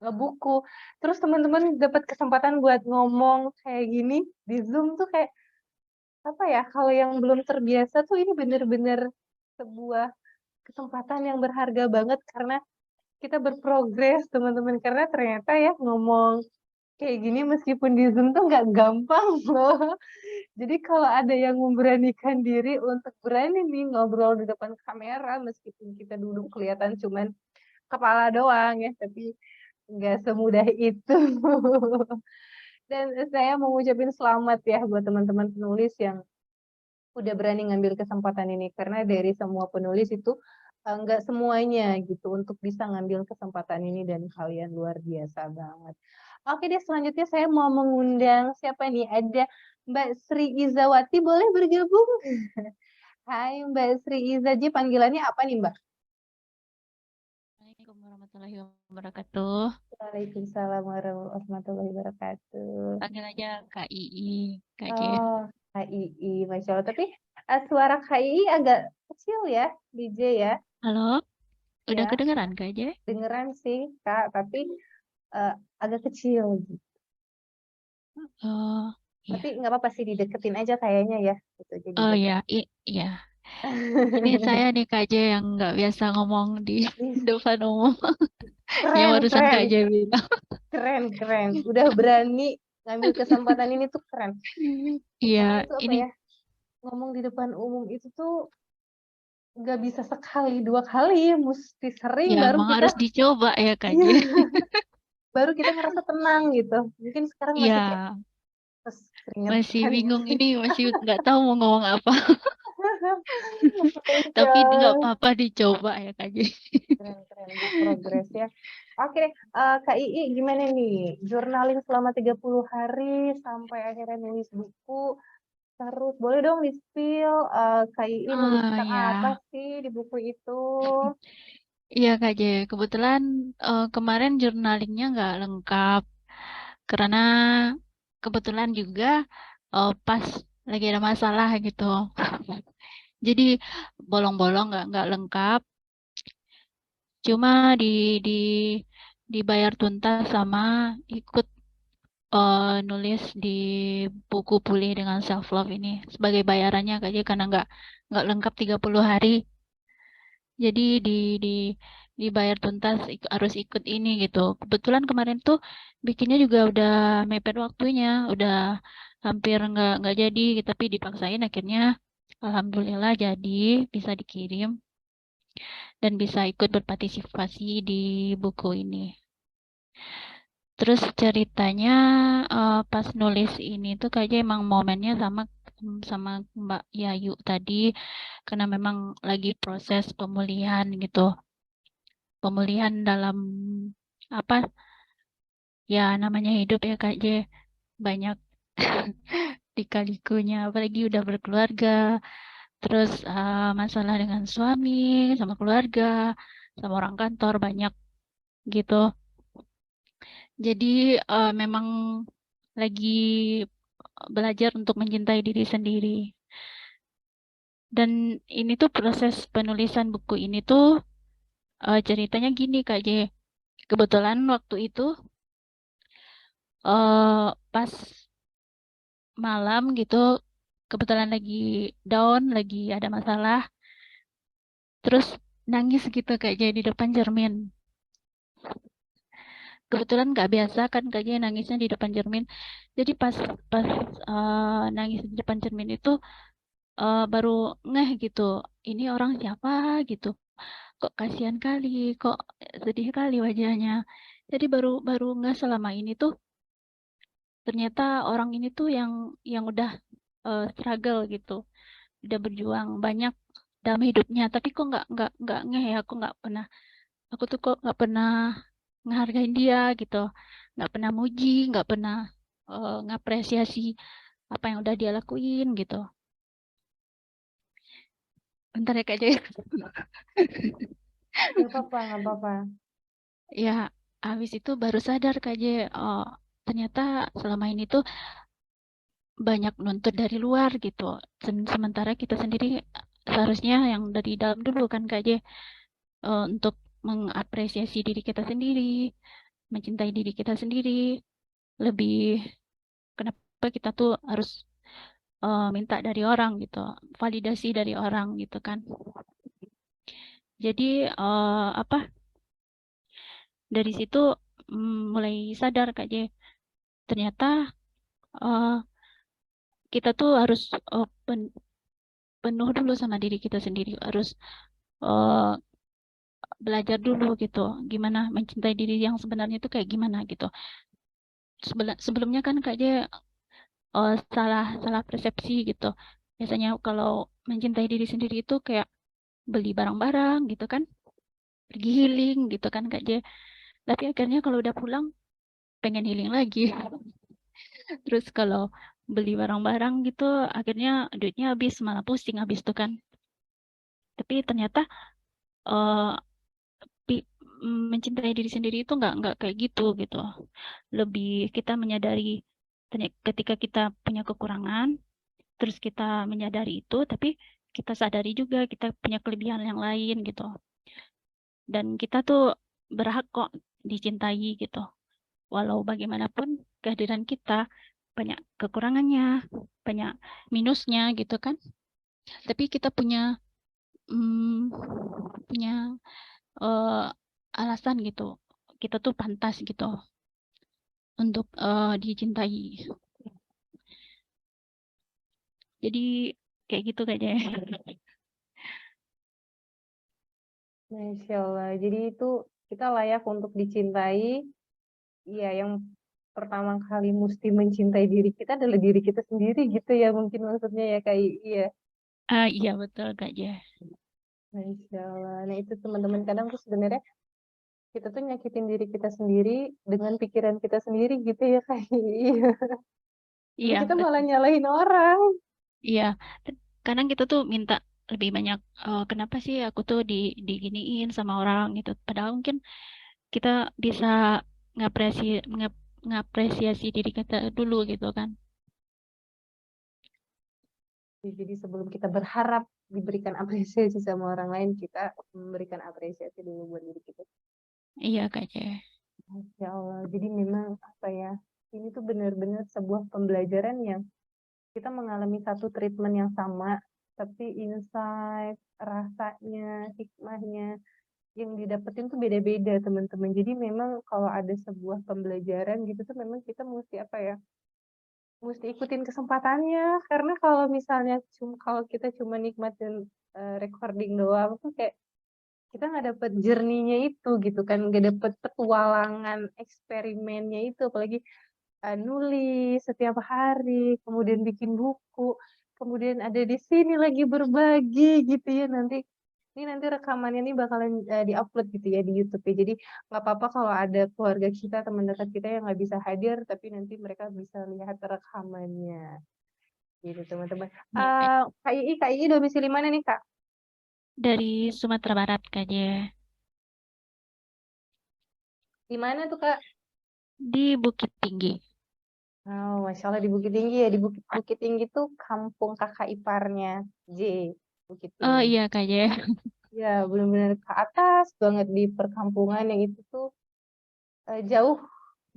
buku. Terus teman-teman dapat kesempatan buat ngomong kayak gini di Zoom tuh kayak apa ya? Kalau yang belum terbiasa tuh ini bener-bener sebuah kesempatan yang berharga banget karena kita berprogres teman-teman karena ternyata ya ngomong kayak gini meskipun di Zoom tuh nggak gampang loh. Jadi kalau ada yang memberanikan diri untuk berani nih ngobrol di depan kamera meskipun kita duduk kelihatan cuman kepala doang ya, tapi nggak semudah itu. Dan saya mau ngucapin selamat ya buat teman-teman penulis yang udah berani ngambil kesempatan ini karena dari semua penulis itu nggak semuanya gitu untuk bisa ngambil kesempatan ini dan kalian luar biasa banget. Oke deh, selanjutnya saya mau mengundang siapa nih? Ada Mbak Sri Izawati, boleh bergabung? Hai Mbak Sri Izaji, panggilannya apa nih Mbak? Assalamualaikum warahmatullahi wabarakatuh. Waalaikumsalam warahmatullahi wabarakatuh. Panggil aja Kak Ii, Kak J. Oh, KII, Masya Allah. Tapi suara KII agak kecil ya, DJ ya. Halo, udah Ya, kedengeran Kak J? dengeran sih Kak, tapi agak kecil gitu. Oh, iya. Tapi nggak apa-apa sih dideketin aja kayaknya ya. Gitu, jadi Oh dekat. iya, iya. Ini saya nih Kak J yang nggak biasa ngomong di depan umum. Yang Keren, barusan keren, Kak J bilang. keren. Udah berani ngambil kesempatan ini tuh keren. Karena Iya, itu apa ini ya, ngomong di depan umum itu tuh nggak bisa sekali, dua kali, mesti sering ya baru emang kita, harus dicoba ya Kak J. iya, baru kita ngerasa tenang gitu. Mungkin sekarang masih kayak Iya, terus masih keringetan. bingung ini, masih nggak tahu mau ngomong apa. Tapi nggak Masya apa-apa dicoba ya Kak J. keren good progress ya. Oke deh, Kak Ii gimana nih? Journaling selama 30 hari sampai akhirnya nulis buku. Terus boleh dong di-spill Kak Ii nulis Oh tentang apa ya. sih di buku itu? Iya Kak J, kebetulan kemarin jurnalingnya nggak lengkap karena kebetulan juga pas lagi ada masalah gitu. Jadi bolong-bolong nggak lengkap, cuma di dibayar tuntas sama ikut nulis di buku Pulih dengan Self Love ini sebagai bayarannya Kak J karena nggak lengkap 30 hari. Jadi di dibayar tuntas harus ikut ini gitu. Kebetulan kemarin tuh bikinnya juga udah mepet waktunya, udah hampir nggak jadi, gitu. Tapi dipaksain akhirnya alhamdulillah jadi bisa dikirim dan bisa ikut berpartisipasi di buku ini. Terus ceritanya pas nulis ini tuh kayaknya emang momennya sama sama Mbak Yayu tadi karena memang lagi proses pemulihan gitu. Pemulihan dalam apa ya namanya hidup ya Kak J, banyak lika-likunya apalagi udah berkeluarga, terus masalah dengan suami, sama keluarga, sama orang kantor banyak gitu. Jadi memang lagi belajar untuk mencintai diri sendiri. Dan ini tuh proses penulisan buku ini tuh ceritanya gini Kak J. Kebetulan waktu itu pas malam gitu kebetulan lagi down, lagi ada masalah, terus nangis gitu kayak jadi di depan cermin. Kebetulan nggak biasa kan kayaknya nangisnya di depan cermin. Jadi pas pas nangis di depan cermin itu baru ngeh gitu. Ini orang siapa gitu. Kok kasihan kali, kok sedih kali wajahnya. Jadi baru nggak selama ini tuh ternyata orang ini tuh yang udah struggle gitu, udah berjuang banyak dalam hidupnya, tapi kok nggak ngeh ya, aku tuh kok nggak pernah ngehargain dia gitu, nggak pernah muji, nggak pernah ngapresiasi apa yang udah dia lakuin gitu. Bentar ya Kak Joy. Nggak apa-apa, nggak apa-apa. Ya, habis itu baru sadar Kak Joy, oh, ternyata selama ini tuh banyak nuntut dari luar gitu. Sementara kita sendiri seharusnya yang dari dalam dulu kan Kak Joy, untuk mengapresiasi diri kita sendiri, mencintai diri kita sendiri, lebih kenapa kita tuh harus minta dari orang gitu, validasi dari orang gitu kan. Jadi apa, dari situ mulai sadar Kak J, ternyata eh, kita tuh harus penuh dulu sama diri kita sendiri, harus eh, belajar dulu gitu, gimana mencintai diri yang sebenarnya itu kayak gimana gitu. Sebelumnya kan Kak J salah salah persepsi gitu. Biasanya kalau mencintai diri sendiri itu kayak beli barang-barang gitu kan, pergi healing gitu kan Kak J. Tapi akhirnya kalau udah pulang pengen healing lagi. Terus kalau beli barang-barang gitu akhirnya duitnya habis, malah pusing habis tuh kan. Tapi ternyata eh, mencintai diri sendiri itu nggak kayak gitu gitu. Lebih kita menyadari ketika kita punya kekurangan, terus kita menyadari itu, tapi kita sadari juga kita punya kelebihan yang lain gitu. Dan kita tuh berhak kok dicintai gitu. Walau bagaimanapun kehadiran kita banyak kekurangannya, banyak minusnya gitu kan. Tapi kita punya punya eh, alasan gitu. Kita tuh pantas gitu untuk dicintai. Jadi kayak gitu kayaknya. Masya Allah. Jadi itu kita layak untuk dicintai. Iya, yang pertama kali mesti mencintai diri kita adalah diri kita sendiri gitu ya, mungkin maksudnya ya kayak iya. Iya betul Kak Jeh. Masya Allah. Nah itu teman-teman kadang tuh sebenarnya kita tuh nyakitin diri kita sendiri dengan pikiran kita sendiri gitu ya kayak iya. Tapi Iya kita malah betul. nyalahin orang. Iya. Kadang kita tuh minta lebih banyak, kenapa sih aku tuh diginiin sama orang gitu. Padahal mungkin kita bisa ngapresiasi diri kita dulu gitu kan. Jadi sebelum kita berharap diberikan apresiasi sama orang lain, kita memberikan apresiasi dulu buat diri kita. Iya Kak Jeh. Masya Allah. Jadi memang apa ya, ini tuh benar-benar sebuah pembelajaran yang kita mengalami satu treatment yang sama, tapi insight, rasanya, hikmahnya yang didapetin tuh beda-beda teman-teman. Jadi memang kalau ada sebuah pembelajaran gitu tuh memang kita mesti apa ya, mesti ikutin kesempatannya. Karena kalau misalnya kalau kita cuma nikmatin recording doang tuh kayak kita nggak dapet journey-nya itu gitu kan, nggak dapet petualangan eksperimennya itu, apalagi nulis setiap hari, kemudian bikin buku, kemudian ada di sini lagi berbagi gitu ya, nanti rekamannya nih bakalan diupload gitu ya di YouTube ya. Jadi nggak apa-apa kalau ada keluarga kita, teman dekat kita yang nggak bisa hadir, tapi nanti mereka bisa lihat rekamannya gitu teman-teman. Iya, Kak. Kak Ii domisili mana nih Kak? Dari Sumatera Barat Kak Jeh. Di mana tuh Kak? Di Bukit Tinggi. Oh, Masya Allah di Bukit Tinggi ya. Di Bukit Tinggi tuh kampung kakak iparnya J. Bukit Oh Tinggi. iya Kak Jeh. Ya, benar-benar ke atas banget di perkampungan yang itu tuh jauh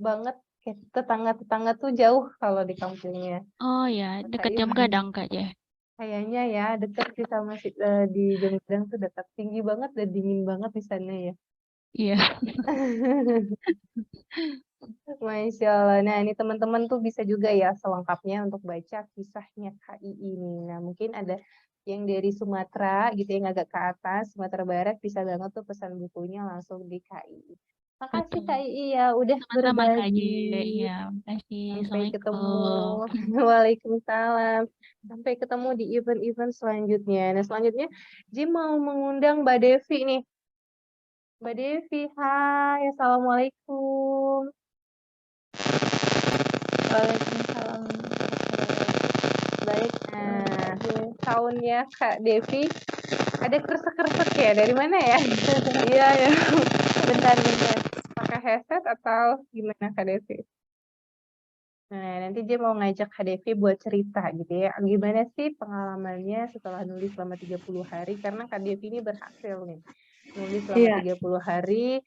banget. Kayak tetangga-tetangga tuh jauh kalau di kampungnya. Oh ya, Kakak dekat Jam ibu. Gadang Kak Jeh. Kayaknya ya dekat sih sama di Jembelang tuh dekat, tinggi banget dan dingin banget di sana ya. Iya. Masya Allah. Nah, ini teman-teman tuh bisa juga ya selengkapnya untuk baca kisahnya KI ini. Nah, mungkin ada yang dari Sumatera gitu yang agak ke atas, Sumatera Barat bisa banget tuh pesan bukunya langsung di KI. Makasih Betul. Kak Ii ya udah Sama-sama Kak J. berbagi. Iya, makasih. Sampai ketemu. Assalamualaikum. Waalaikumsalam. Sampai ketemu di event-event selanjutnya. Nah, selanjutnya Jim mau mengundang Mbak Devi nih. Mbak Devi, hai. Assalamualaikum. Waalaikumsalam. Baik. Nah, tahunnya Kak Devi ada kresek-kresek ya? Dari mana ya? Iya ya. Bentar. Pakai headset atau gimana Kak Devi? Nah, nanti dia mau ngajak Kak Devi buat cerita gitu ya. Gimana sih pengalamannya setelah nulis selama 30 hari? Karena Kak Devi ini berhasil nih. Nulis selama Iya. 30 hari.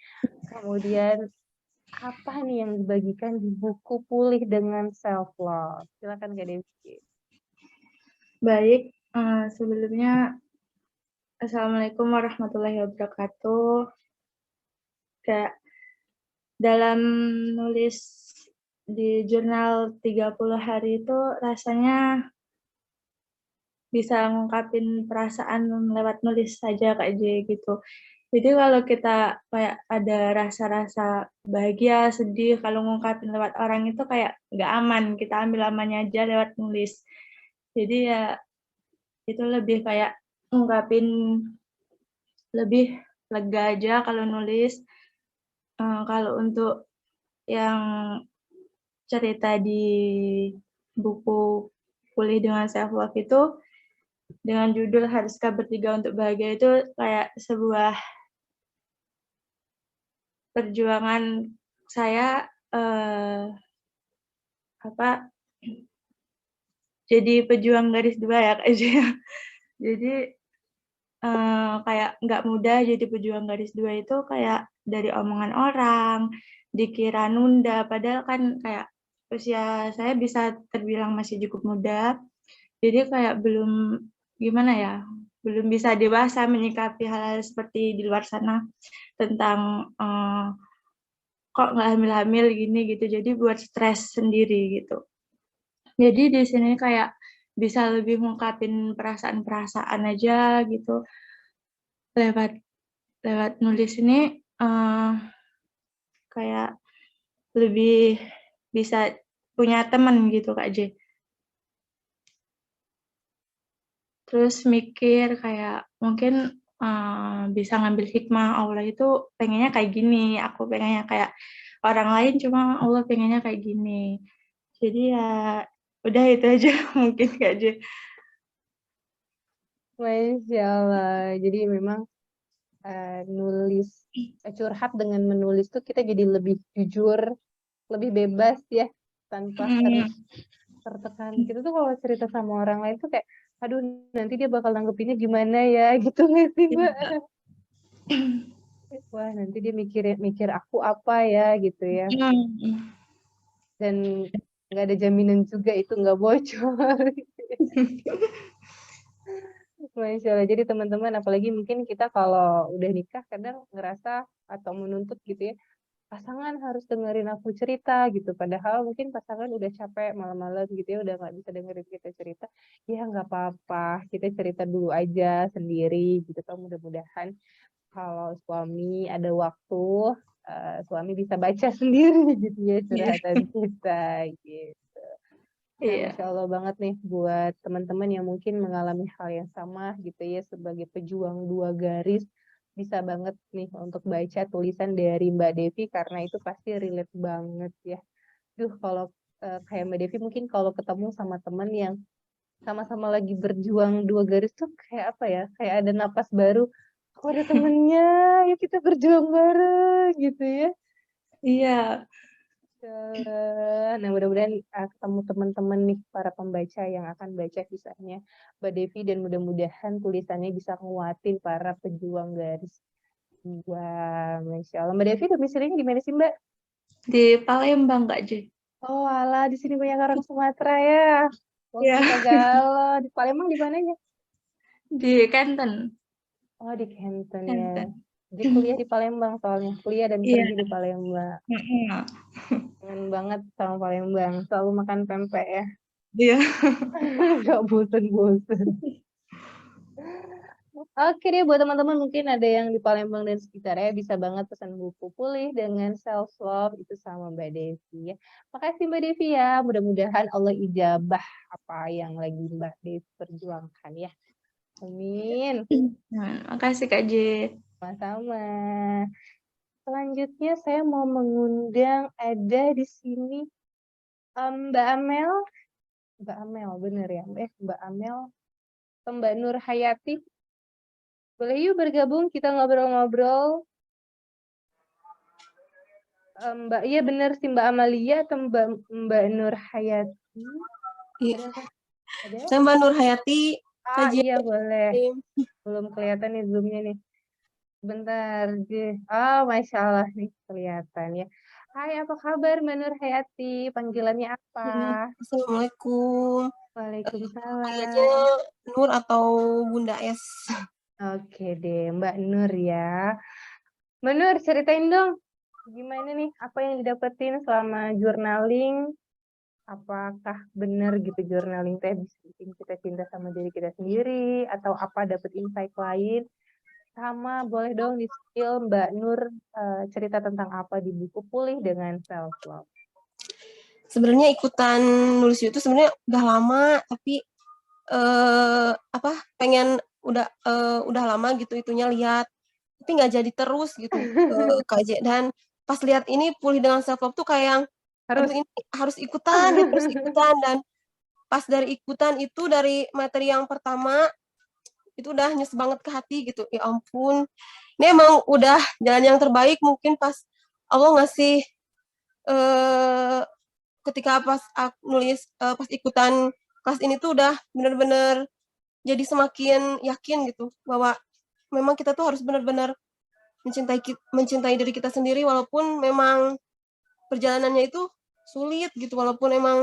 Kemudian apa nih yang dibagikan di buku Pulih dengan Self Love? Silakan Kak Devi. Baik, sebelumnya Assalamualaikum warahmatullahi wabarakatuh. Kayak dalam nulis di jurnal 30 hari itu rasanya bisa ngungkapin perasaan lewat nulis saja Kak J gitu. Jadi kalau kita kayak ada rasa-rasa bahagia, sedih, kalau ngungkapin lewat orang itu kayak nggak aman, kita ambil amannya aja lewat nulis. Jadi ya itu lebih kayak ngungkapin lebih lega aja kalau nulis. Kalau untuk yang cerita di buku Pulih dengan Self Love itu dengan judul Haruskah Bertiga untuk Bahagia itu kayak sebuah perjuangan saya jadi pejuang garis dua ya Kak J. Jadi kayak nggak mudah jadi pejuang garis dua itu kayak dari omongan orang, dikira nunda, padahal kan kayak usia saya bisa terbilang masih cukup muda, jadi kayak belum gimana ya, belum bisa dewasa menyikapi hal-hal seperti di luar sana tentang kok nggak hamil-hamil gini gitu, jadi buat stres sendiri gitu. Jadi di sini kayak bisa lebih ngungkapin perasaan-perasaan aja gitu lewat nulis ini kayak lebih bisa punya teman gitu Kak J. Terus mikir kayak mungkin bisa ngambil hikmah Allah itu pengennya kayak gini, aku pengennya kayak orang lain, cuma Allah pengennya kayak gini. Jadi ya udah itu aja mungkin Kak J. Masya Allah. Jadi memang nulis, curhat dengan menulis tuh kita jadi lebih jujur, lebih bebas ya, tanpa harus tertekan. Kita tuh kalau cerita sama orang lain tuh kayak, aduh nanti dia bakal nanggepinnya gimana ya, gitu nggak sih Mbak? Wah nanti dia mikir aku apa ya gitu ya. Dan nggak ada jaminan juga itu nggak bocor. Masya Allah. Jadi teman-teman, apalagi mungkin kita kalau udah nikah kadang ngerasa atau menuntut gitu ya, pasangan harus dengerin aku cerita gitu. Padahal mungkin pasangan udah capek malam-malam gitu ya, udah nggak bisa dengerin kita cerita. Ya nggak apa-apa, kita cerita dulu aja sendiri gitu. Kan mudah-mudahan kalau suami ada waktu, suami bisa baca sendiri gitu ya curhatan kita gitu. Nah, Iya. Masya Allah banget nih buat teman-teman yang mungkin mengalami hal yang sama gitu ya, sebagai pejuang dua garis, bisa banget nih untuk baca tulisan dari Mbak Devi karena itu pasti relate banget ya. Duh, kalau kayak Mbak Devi mungkin kalau ketemu sama teman yang sama-sama lagi berjuang dua garis tuh kayak apa ya, kayak ada napas baru, aku ada temennya, yuk kita berjuang bareng gitu ya. Iya. Nah, mudah-mudahan ketemu teman-teman nih para pembaca yang akan baca kisahnya Mbak Devi dan mudah-mudahan tulisannya bisa nguatin para pejuang garis. Wah, Masya Allah. Mbak Devi domisilinya di mana sih Mbak? Di Palembang Kak J. Oh, alah, di sini banyak orang Sumatera ya. Wong Iya. kita galau. Di Palembang di mananya? Di Kenten. Oh, di Kenten ya. Kenten. Jadi kuliah di Palembang soalnya. Kuliah dan Iya. kerja di Palembang. Kangen banget sama Palembang. Selalu makan pempek ya. Iya. Gak bosen-bosen. Oke deh, buat teman-teman mungkin ada yang di Palembang dan sekitarnya bisa banget pesan buku Pulih dengan Self Love itu sama Mbak Devi ya. Makasih Mbak Devi ya. Mudah-mudahan Allah ijabah apa yang lagi Mbak Devi perjuangkan ya. Amin. Nah, makasih Kak J. Sama-sama. Selanjutnya saya mau mengundang ada di sini Mbak Amel. Mbak Amel, bener ya? Mbak Amel atau Mbak Nur Hayati. Boleh yuk bergabung kita ngobrol-ngobrol. Mbak, iya bener sih Mbak Amalia atau Mbak Nur Hayati. Iya, Ada? saya Mbak Nur Hayati. Iya boleh. Belum kelihatan nih zoomnya nih. Bentar, Masya Allah nih kelihatan ya. Hai, apa kabar Mbak Nur Hayati? Panggilannya apa? Assalamualaikum. Waalaikumsalam. Panggilannya Nur atau Bunda S. Oke deh, Mbak Nur ya. Mbak Nur, ceritain dong. Gimana nih, apa yang didapetin selama journaling? Apakah benar gitu journaling teh bisa bikin kita cinta sama diri kita sendiri? Atau apa dapet insight lain? Sama boleh dong di spill Mbak Nur cerita tentang apa di buku Pulih dengan Self Love. Sebenarnya ikutan nulis itu sebenarnya udah lama, tapi pengen udah lama gitu itunya lihat, tapi nggak jadi terus gitu Kak J. Dan pas lihat ini Pulih dengan Self Love tuh kayak yang Harus. aduh ini harus ikutan gitu, harus ikutan. Dan pas dari ikutan itu dari materi yang pertama itu udah nyes banget ke hati gitu, ya ampun ini emang udah jalan yang terbaik mungkin pas Allah ngasih ketika pas aku nulis pas ikutan kelas ini tuh udah bener-bener jadi semakin yakin gitu bahwa memang kita tuh harus benar-benar mencintai diri kita sendiri walaupun memang perjalanannya itu sulit gitu, walaupun emang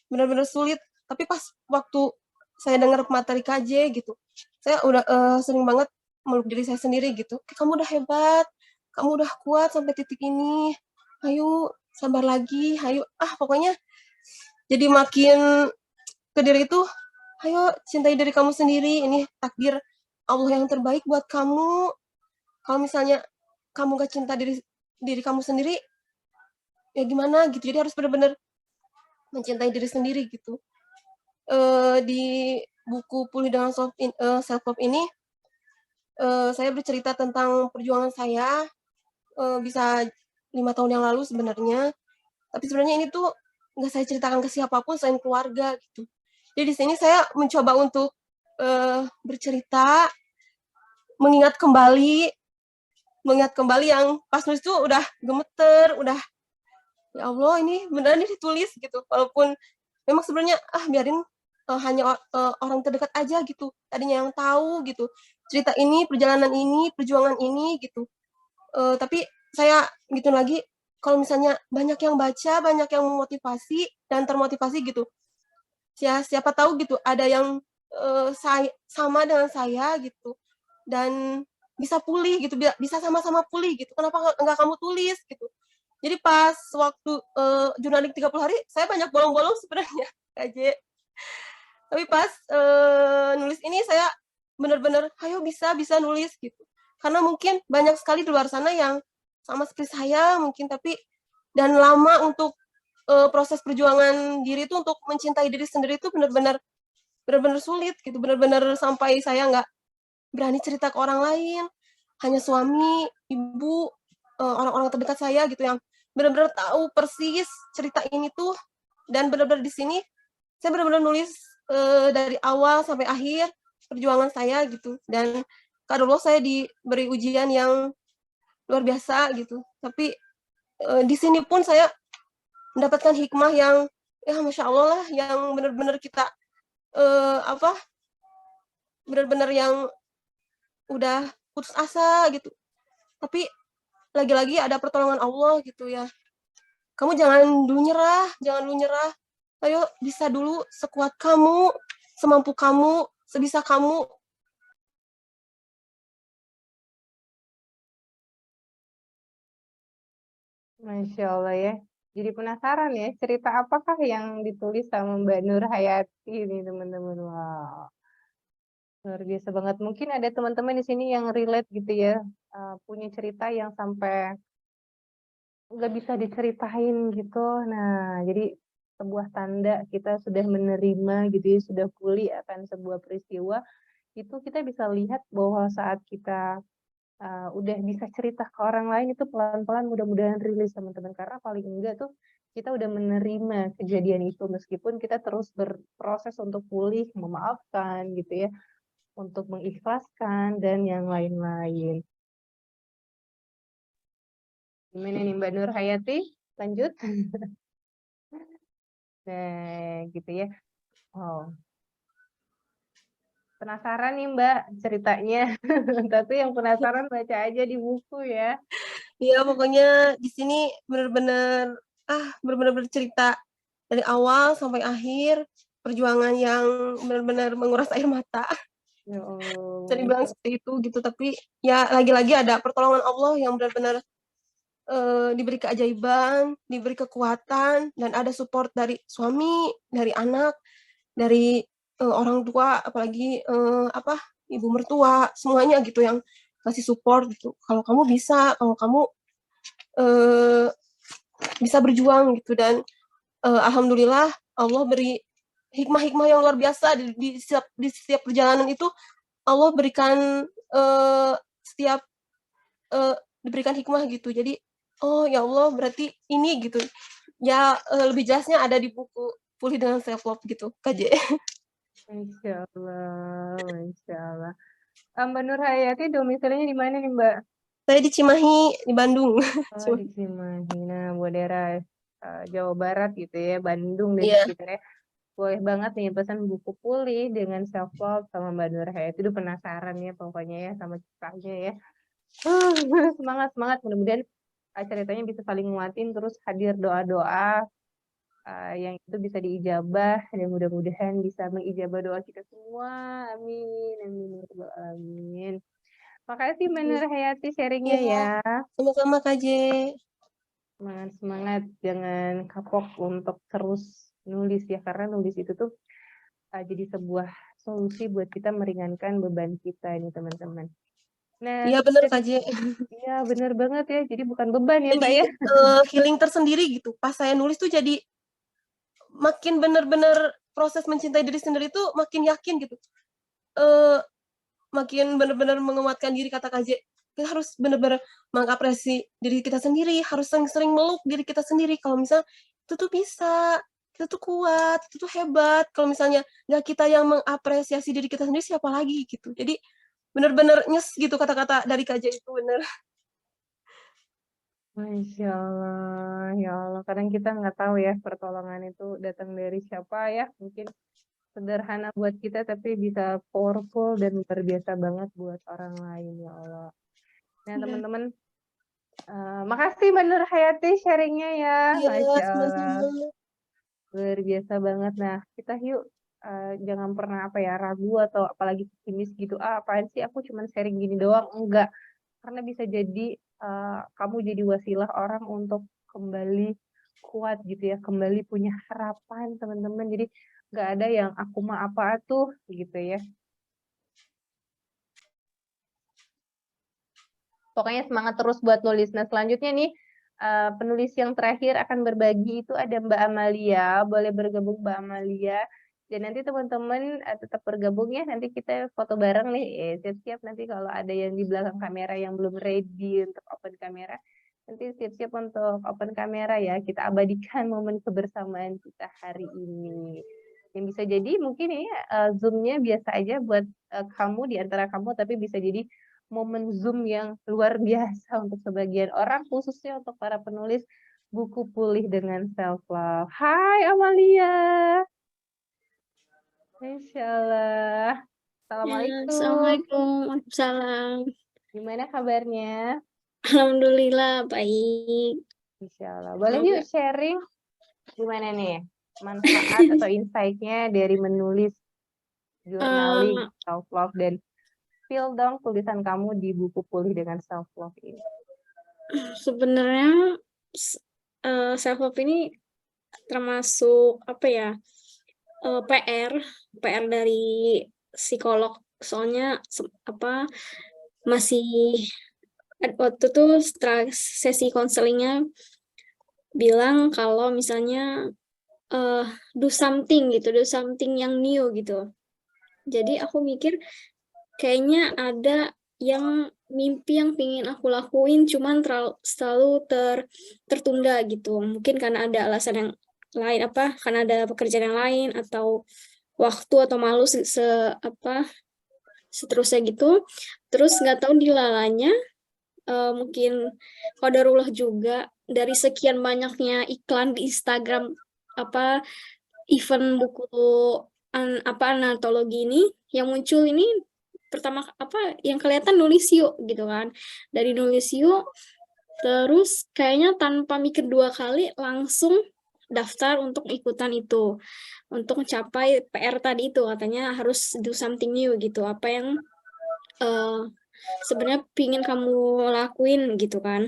benar-benar sulit, tapi pas waktu saya dengar materi KJ gitu, saya udah sering banget meluk diri saya sendiri gitu. Kamu udah hebat, kamu udah kuat sampai titik ini. Ayo sabar lagi, ayo pokoknya jadi makin ke diri itu, ayo cintai diri kamu sendiri. Ini takdir Allah yang terbaik buat kamu. Kalau misalnya kamu gak cinta diri kamu sendiri, ya gimana gitu. Jadi harus benar-benar mencintai diri sendiri gitu. Di buku Pulih dengan Self Love ini saya bercerita tentang perjuangan saya bisa 5 tahun yang lalu sebenarnya, tapi sebenarnya ini tuh nggak saya ceritakan ke siapapun selain keluarga gitu. Jadi di sini saya mencoba untuk bercerita, mengingat kembali yang pas nulis tuh udah gemeter, udah ya Allah ini beneran ini ditulis gitu, walaupun memang sebenarnya biarin hanya orang terdekat aja gitu tadinya yang tahu gitu cerita ini, perjalanan ini, perjuangan ini gitu. Tapi saya gitu lagi, kalau misalnya banyak yang baca, banyak yang memotivasi dan termotivasi gitu, siapa tahu gitu ada yang sama dengan saya gitu dan bisa pulih gitu, bisa sama-sama pulih gitu. Kenapa enggak kamu tulis gitu? Jadi pas waktu journaling 30 hari, saya banyak bolong-bolong sebenarnya, KJ. Tapi pas nulis ini saya benar-benar, ayo bisa nulis gitu. Karena mungkin banyak sekali di luar sana yang sama seperti saya mungkin, tapi dan lama untuk proses perjuangan diri itu untuk mencintai diri sendiri itu benar-benar sulit gitu, benar-benar sampai saya nggak berani cerita ke orang lain, hanya suami, ibu, orang-orang terdekat saya gitu yang benar-benar tahu persis cerita ini tuh. Dan benar-benar di sini saya benar-benar nulis dari awal sampai akhir perjuangan saya gitu. Dan kadang saya diberi ujian yang luar biasa gitu. Tapi di sini pun saya mendapatkan hikmah yang ya Masya Allah lah, yang benar-benar kita benar-benar yang udah putus asa gitu. Tapi lagi-lagi ada pertolongan Allah gitu ya. Kamu jangan dulu nyerah. Ayo bisa dulu sekuat kamu, semampu kamu, sebisa kamu. Masya Allah ya. Jadi penasaran ya, cerita apakah yang ditulis sama Mbak Nur Hayati ini teman-teman. Wow. Luar biasa banget. Mungkin ada teman-teman di sini yang relate gitu ya, punya cerita yang sampai nggak bisa diceritain gitu. Nah, jadi sebuah tanda kita sudah menerima gitu ya, sudah pulih akan sebuah peristiwa, itu kita bisa lihat bahwa saat kita udah bisa cerita ke orang lain itu pelan-pelan mudah-mudahan rilis teman-teman. Karena paling enggak tuh kita udah menerima kejadian itu meskipun kita terus berproses untuk pulih, memaafkan gitu ya, untuk mengikhlaskan dan yang lain-lain. Gimana nih Mbak Nur Hayati? Lanjut. Nah, gitu ya. Wow. Penasaran nih Mbak ceritanya. Tapi yang penasaran baca aja di buku ya. Iya, pokoknya di sini benar-benar benar-benar bercerita dari awal sampai akhir, perjuangan yang benar-benar menguras air mata. Ya Bisa dibilang Allah. seperti itu gitu, tapi ya lagi-lagi ada pertolongan Allah yang benar-benar diberi keajaiban, diberi kekuatan, dan ada support dari suami, dari anak, dari orang tua, apalagi ibu mertua, semuanya gitu yang kasih support gitu. Kalau kamu bisa, kalau kamu bisa berjuang gitu, dan alhamdulillah Allah beri hikmah-hikmah yang luar biasa di setiap perjalanan itu. Allah berikan setiap diberikan hikmah gitu. Jadi, oh ya Allah berarti ini gitu. Ya lebih jelasnya ada di buku Pulih dengan Self Love gitu, KJ. Masya Allah, Masya Allah. Mbak Nur Hayati domisilinya di mana nih Mbak? Saya di Cimahi, di Bandung. Oh, di Cimahi. Nah, buat daerah Jawa Barat gitu ya, Bandung dan Iya. sekitarnya. Boleh banget nih pesan buku Pulih dengan Self Love sama Mbak Nur Hayati. Itu penasaran ya pokoknya ya sama ceritanya ya. Semangat, semangat. Mudah-mudahan ceritanya bisa saling nguatin, terus hadir doa-doa yang itu bisa diijabah, dan mudah-mudahan bisa mengijabah doa kita semua. Amin, amin, ya rabbal alamin. Makasih Mbak Nur Hayati sharingnya Iya, ya. sama-sama KJ. Semangat, semangat. Jangan kapok untuk terus nulis ya, karena nulis itu tuh jadi sebuah solusi buat kita meringankan beban kita ini teman-teman. Nah, Iya bener dari KJ. iya bener banget ya. Jadi bukan beban ya Mbak Jadi ya. healing tersendiri gitu. Pas saya nulis tuh jadi makin bener-bener proses mencintai diri sendiri tuh makin yakin gitu. Makin bener-bener menguatkan diri, kata KJ. Kita harus bener-bener mengapresiasi diri kita sendiri, harus sering-sering meluk diri kita sendiri. Kalau misalnya itu tuh bisa, kita tuh kuat, itu tuh hebat. Kalau misalnya nggak kita yang mengapresiasi diri kita sendiri, siapa lagi gitu. Jadi bener-bener nyes gitu kata-kata dari KJ itu, bener. Masya Allah, ya Allah. Kadang kita nggak tahu ya pertolongan itu datang dari siapa ya. Mungkin sederhana buat kita tapi bisa powerful dan luar biasa banget buat orang lain ya Allah. Nah teman-teman, makasih Mbak Nur Hayati sharingnya ya. Iya, Masya Allah, sama-sama. luar biasa banget. Nah kita yuk jangan pernah ragu atau apalagi pesimis gitu. Apaan sih aku cuma sharing gini doang. Enggak, karena bisa jadi kamu jadi wasilah orang untuk kembali kuat gitu ya, kembali punya harapan teman-teman. Jadi nggak ada yang aku mah apa tuh gitu ya. Pokoknya semangat terus buat nulis. Nah selanjutnya nih penulis yang terakhir akan berbagi itu ada Mbak Amalia. Boleh bergabung Mbak Amalia. Dan nanti teman-teman tetap bergabung ya. Nanti kita foto bareng nih. Siap-siap nanti kalau ada yang di belakang kamera yang belum ready untuk open kamera. Nanti siap-siap untuk open kamera ya. Kita abadikan momen kebersamaan kita hari ini. Yang bisa jadi mungkin ya Zoom-nya biasa aja buat kamu di antara kamu. Tapi bisa jadi momen Zoom yang luar biasa untuk sebagian orang, khususnya untuk para penulis buku Pulih dengan Self Love. Hai Amalia. Insya Allah. Assalamualaikum. Assalamualaikum, Waalaikumsalam. Gimana kabarnya? Alhamdulillah baik. Insya Allah. Boleh yuk sharing gimana nih manfaat atau insight-nya dari menulis journaling self love, dan feel dong tulisan kamu di buku Pulih dengan Self Love ini. Sebenarnya self love ini termasuk PR dari psikolog soalnya masih waktu itu setelah sesi konselingnya bilang kalau misalnya do something yang new gitu. Jadi aku mikir kayaknya ada yang mimpi yang pingin aku lakuin cuman selalu tertunda gitu. Mungkin karena ada alasan yang lain, karena ada pekerjaan yang lain atau waktu atau malu seterusnya gitu. Terus nggak tahu dilalanya mungkin qadarullah juga dari sekian banyaknya iklan di Instagram event buku anatologi ini yang muncul ini pertama yang kelihatan nulis yuk gitu kan, dari nulis yuk terus kayaknya tanpa mikir 2 kali langsung daftar untuk ikutan itu untuk mencapai PR tadi itu, katanya harus do something new gitu, apa yang sebenarnya pingin kamu lakuin gitu kan.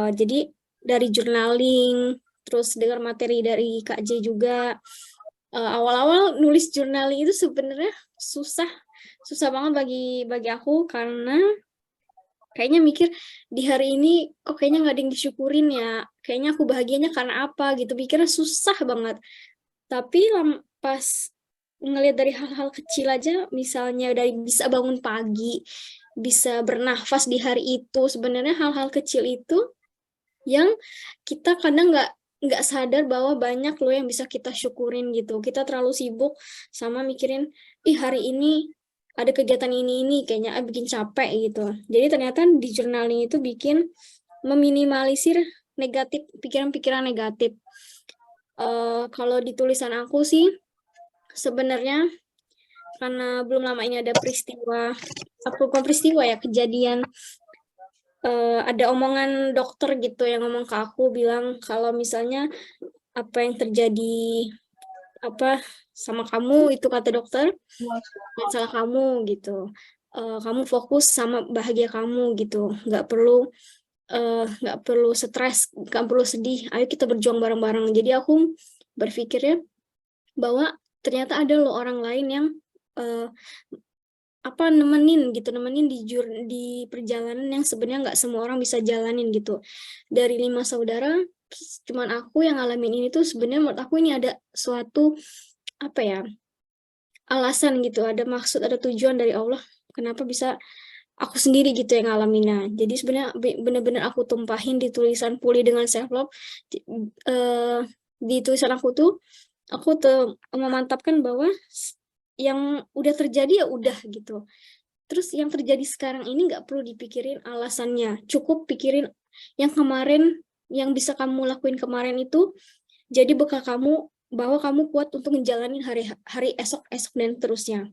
Jadi dari journaling, terus dengar materi dari Kak J juga. Awal-awal nulis journaling itu sebenarnya susah banget bagi aku, karena kayaknya mikir di hari ini kok kayaknya nggak ada yang disyukurin ya, kayaknya aku bahagianya karena apa gitu, pikirnya susah banget. Tapi pas ngelihat dari hal-hal kecil aja, misalnya dari bisa bangun pagi, bisa bernafas di hari itu, sebenarnya hal-hal kecil itu yang kita kadang nggak sadar bahwa banyak loh yang bisa kita syukurin gitu. Kita terlalu sibuk sama mikirin, hari ini ada kegiatan ini kayaknya bikin capek gitu. Jadi ternyata di journaling itu bikin meminimalisir pikiran-pikiran negatif. Kalau di tulisan aku sih sebenarnya karena belum lama ini ada kejadian, ada omongan dokter gitu yang ngomong ke aku, bilang kalau misalnya apa yang terjadi sama kamu itu, kata dokter, masalah kamu gitu, kamu fokus sama bahagia kamu gitu, nggak perlu stres, nggak perlu sedih, ayo kita berjuang bareng-bareng. Jadi aku berpikirnya bahwa ternyata ada loh orang lain yang nemenin di perjalanan yang sebenarnya nggak semua orang bisa jalanin gitu. Dari 5 saudara cuman aku yang ngalamin ini tuh, sebenarnya menurut aku ini ada suatu alasan gitu, ada maksud, ada tujuan dari Allah kenapa bisa aku sendiri gitu yang ngalaminnya. Jadi sebenarnya bener-bener aku tumpahin di tulisan Pulih dengan Self Love. Di tulisan aku tuh aku memantapkan bahwa yang udah terjadi ya udah gitu. Terus yang terjadi sekarang ini nggak perlu dipikirin alasannya, cukup pikirin yang kemarin, yang bisa kamu lakuin kemarin itu jadi bekal kamu, bahwa kamu kuat untuk menjalani hari esok dan terusnya.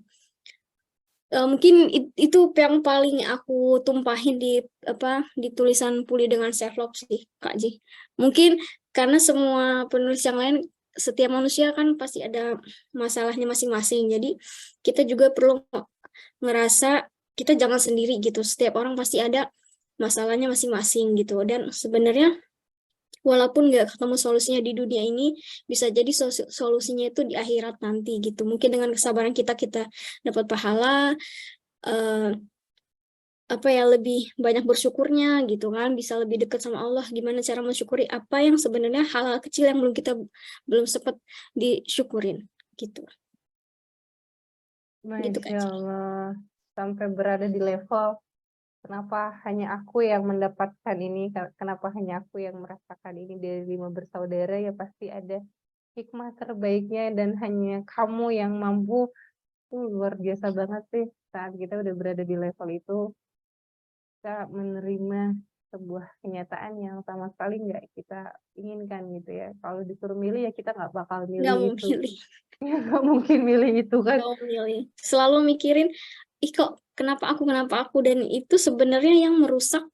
Mungkin itu yang paling aku tumpahin di tulisan Pulih dengan Self Love sih, Kak Ji. Mungkin karena semua penulis yang lain, setiap manusia kan pasti ada masalahnya masing-masing. Jadi kita juga perlu ngerasa kita jangan sendiri gitu. Setiap orang pasti ada masalahnya masing-masing gitu. Dan sebenarnya walaupun nggak ketemu solusinya di dunia ini, bisa jadi solusinya itu di akhirat nanti gitu. Mungkin dengan kesabaran kita dapat pahala, lebih banyak bersyukurnya gitu kan, bisa lebih dekat sama Allah. Gimana cara mensyukuri apa yang sebenarnya hal-hal kecil yang belum sempat disyukurin gitu. Gitu, Kak. Masya Allah, sampai berada di level kenapa hanya aku yang mendapatkan ini, kenapa hanya aku yang merasakan ini dari 5 bersaudara, ya pasti ada hikmah terbaiknya dan hanya kamu yang mampu. Luar biasa banget sih saat kita udah berada di level itu, kita menerima sebuah kenyataan yang sama sekali nggak kita inginkan gitu ya. Kalau disuruh milih ya kita nggak bakal milih Nggak mau itu. milih. Ya nggak mungkin milih itu kan. Nggak mau milih. Selalu mikirin, kok kenapa aku, dan itu sebenarnya yang merusak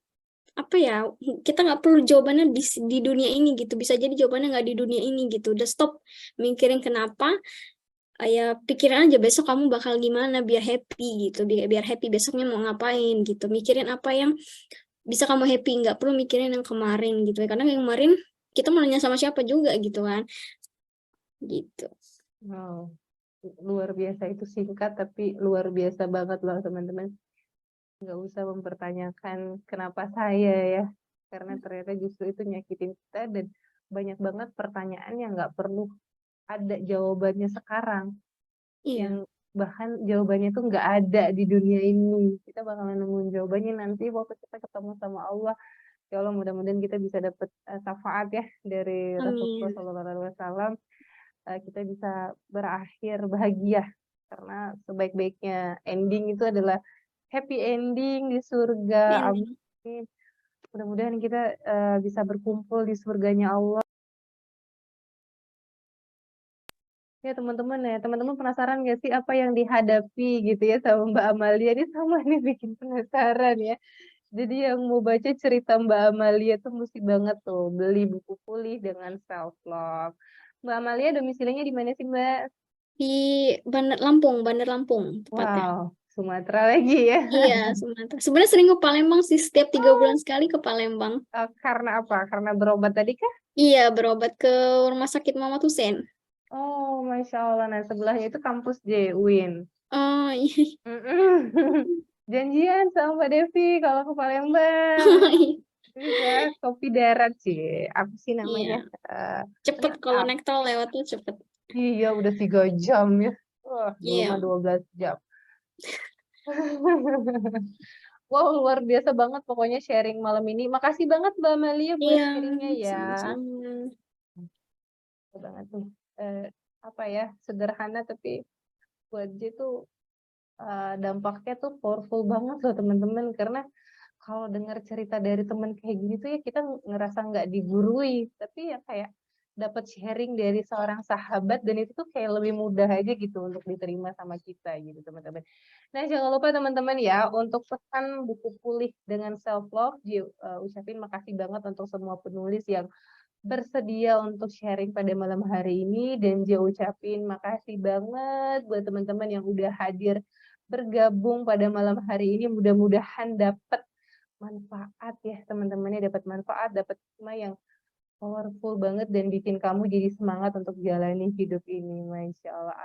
kita nggak perlu jawabannya di dunia ini gitu, bisa jadi jawabannya nggak di dunia ini gitu. Udah stop mikirin kenapa, ya pikirin aja besok kamu bakal gimana biar happy gitu, biar happy besoknya mau ngapain gitu, mikirin apa yang bisa kamu happy, nggak perlu mikirin yang kemarin gitu ya, karena yang kemarin kita mau nanya sama siapa juga gitu kan gitu. Wow, luar biasa, itu singkat tapi luar biasa banget loh teman-teman. Nggak usah mempertanyakan kenapa saya ya, karena ternyata justru itu nyakitin kita dan banyak banget pertanyaan yang nggak perlu ada jawabannya sekarang, Iya, yang bahkan jawabannya tuh nggak ada di dunia ini. Kita bakalan nemuin jawabannya nanti waktu kita ketemu sama Allah. Ya Allah, mudah-mudahan kita bisa dapat syafaat ya dari Rasulullah amin. SAW. Kita bisa berakhir bahagia karena sebaik-baiknya ending itu adalah happy ending di surga. Amin. Amin. Mudah-mudahan kita bisa berkumpul di surganya Allah. Ya teman-teman penasaran gak sih apa yang dihadapi gitu ya sama Mbak Amalia? Ini sama nih bikin penasaran ya. Jadi yang mau baca cerita Mbak Amalia tuh mesti banget tuh beli buku Pulih dengan Self Love. Mbak Amalia domisilinya di mana sih Mbak? Di Bandar Lampung tepatnya. Wow, Sumatera lagi ya. Iya, Sumatera. Sebenarnya sering ke Palembang sih, setiap 3 bulan sekali ke Palembang. Karena apa? Karena berobat tadi kah? Iya, berobat ke Rumah Sakit Muhammad Hussein. Oh, Masya Allah. Nah, sebelahnya itu kampus JUIN. Oh, iya. Janjian sama Mbak Devi kalau ke Palembang. Bisa kopi darat sih. Apa sih namanya? Iya. Cepet kalau naik tol lewatnya cepet. Iya, udah 3 jam ya. Wah, belum Iya. 12 jam. Wow, luar biasa banget pokoknya sharing malam ini. Makasih banget Mbak Amalia buat Iya, sharingnya ya. sama-sama. Banget tuh. Apa ya, sederhana tapi buat dia tuh dampaknya tuh powerful banget loh teman-teman, karena kalau dengar cerita dari teman kayak gini tuh ya kita ngerasa nggak digurui, tapi ya kayak dapat sharing dari seorang sahabat dan itu tuh kayak lebih mudah aja gitu untuk diterima sama kita gitu teman-teman. Nah, jangan lupa teman-teman ya untuk pesan buku Pulih dengan Self Love, ucapin makasih banget untuk semua penulis yang bersedia untuk sharing pada malam hari ini, dan Dia ucapin makasih banget buat teman-teman yang udah hadir bergabung pada malam hari ini. Mudah-mudahan dapat manfaat ya teman-temannya, dapat manfaat, dapat hikmah yang powerful banget dan bikin kamu jadi semangat untuk jalani hidup ini. Masya Allah.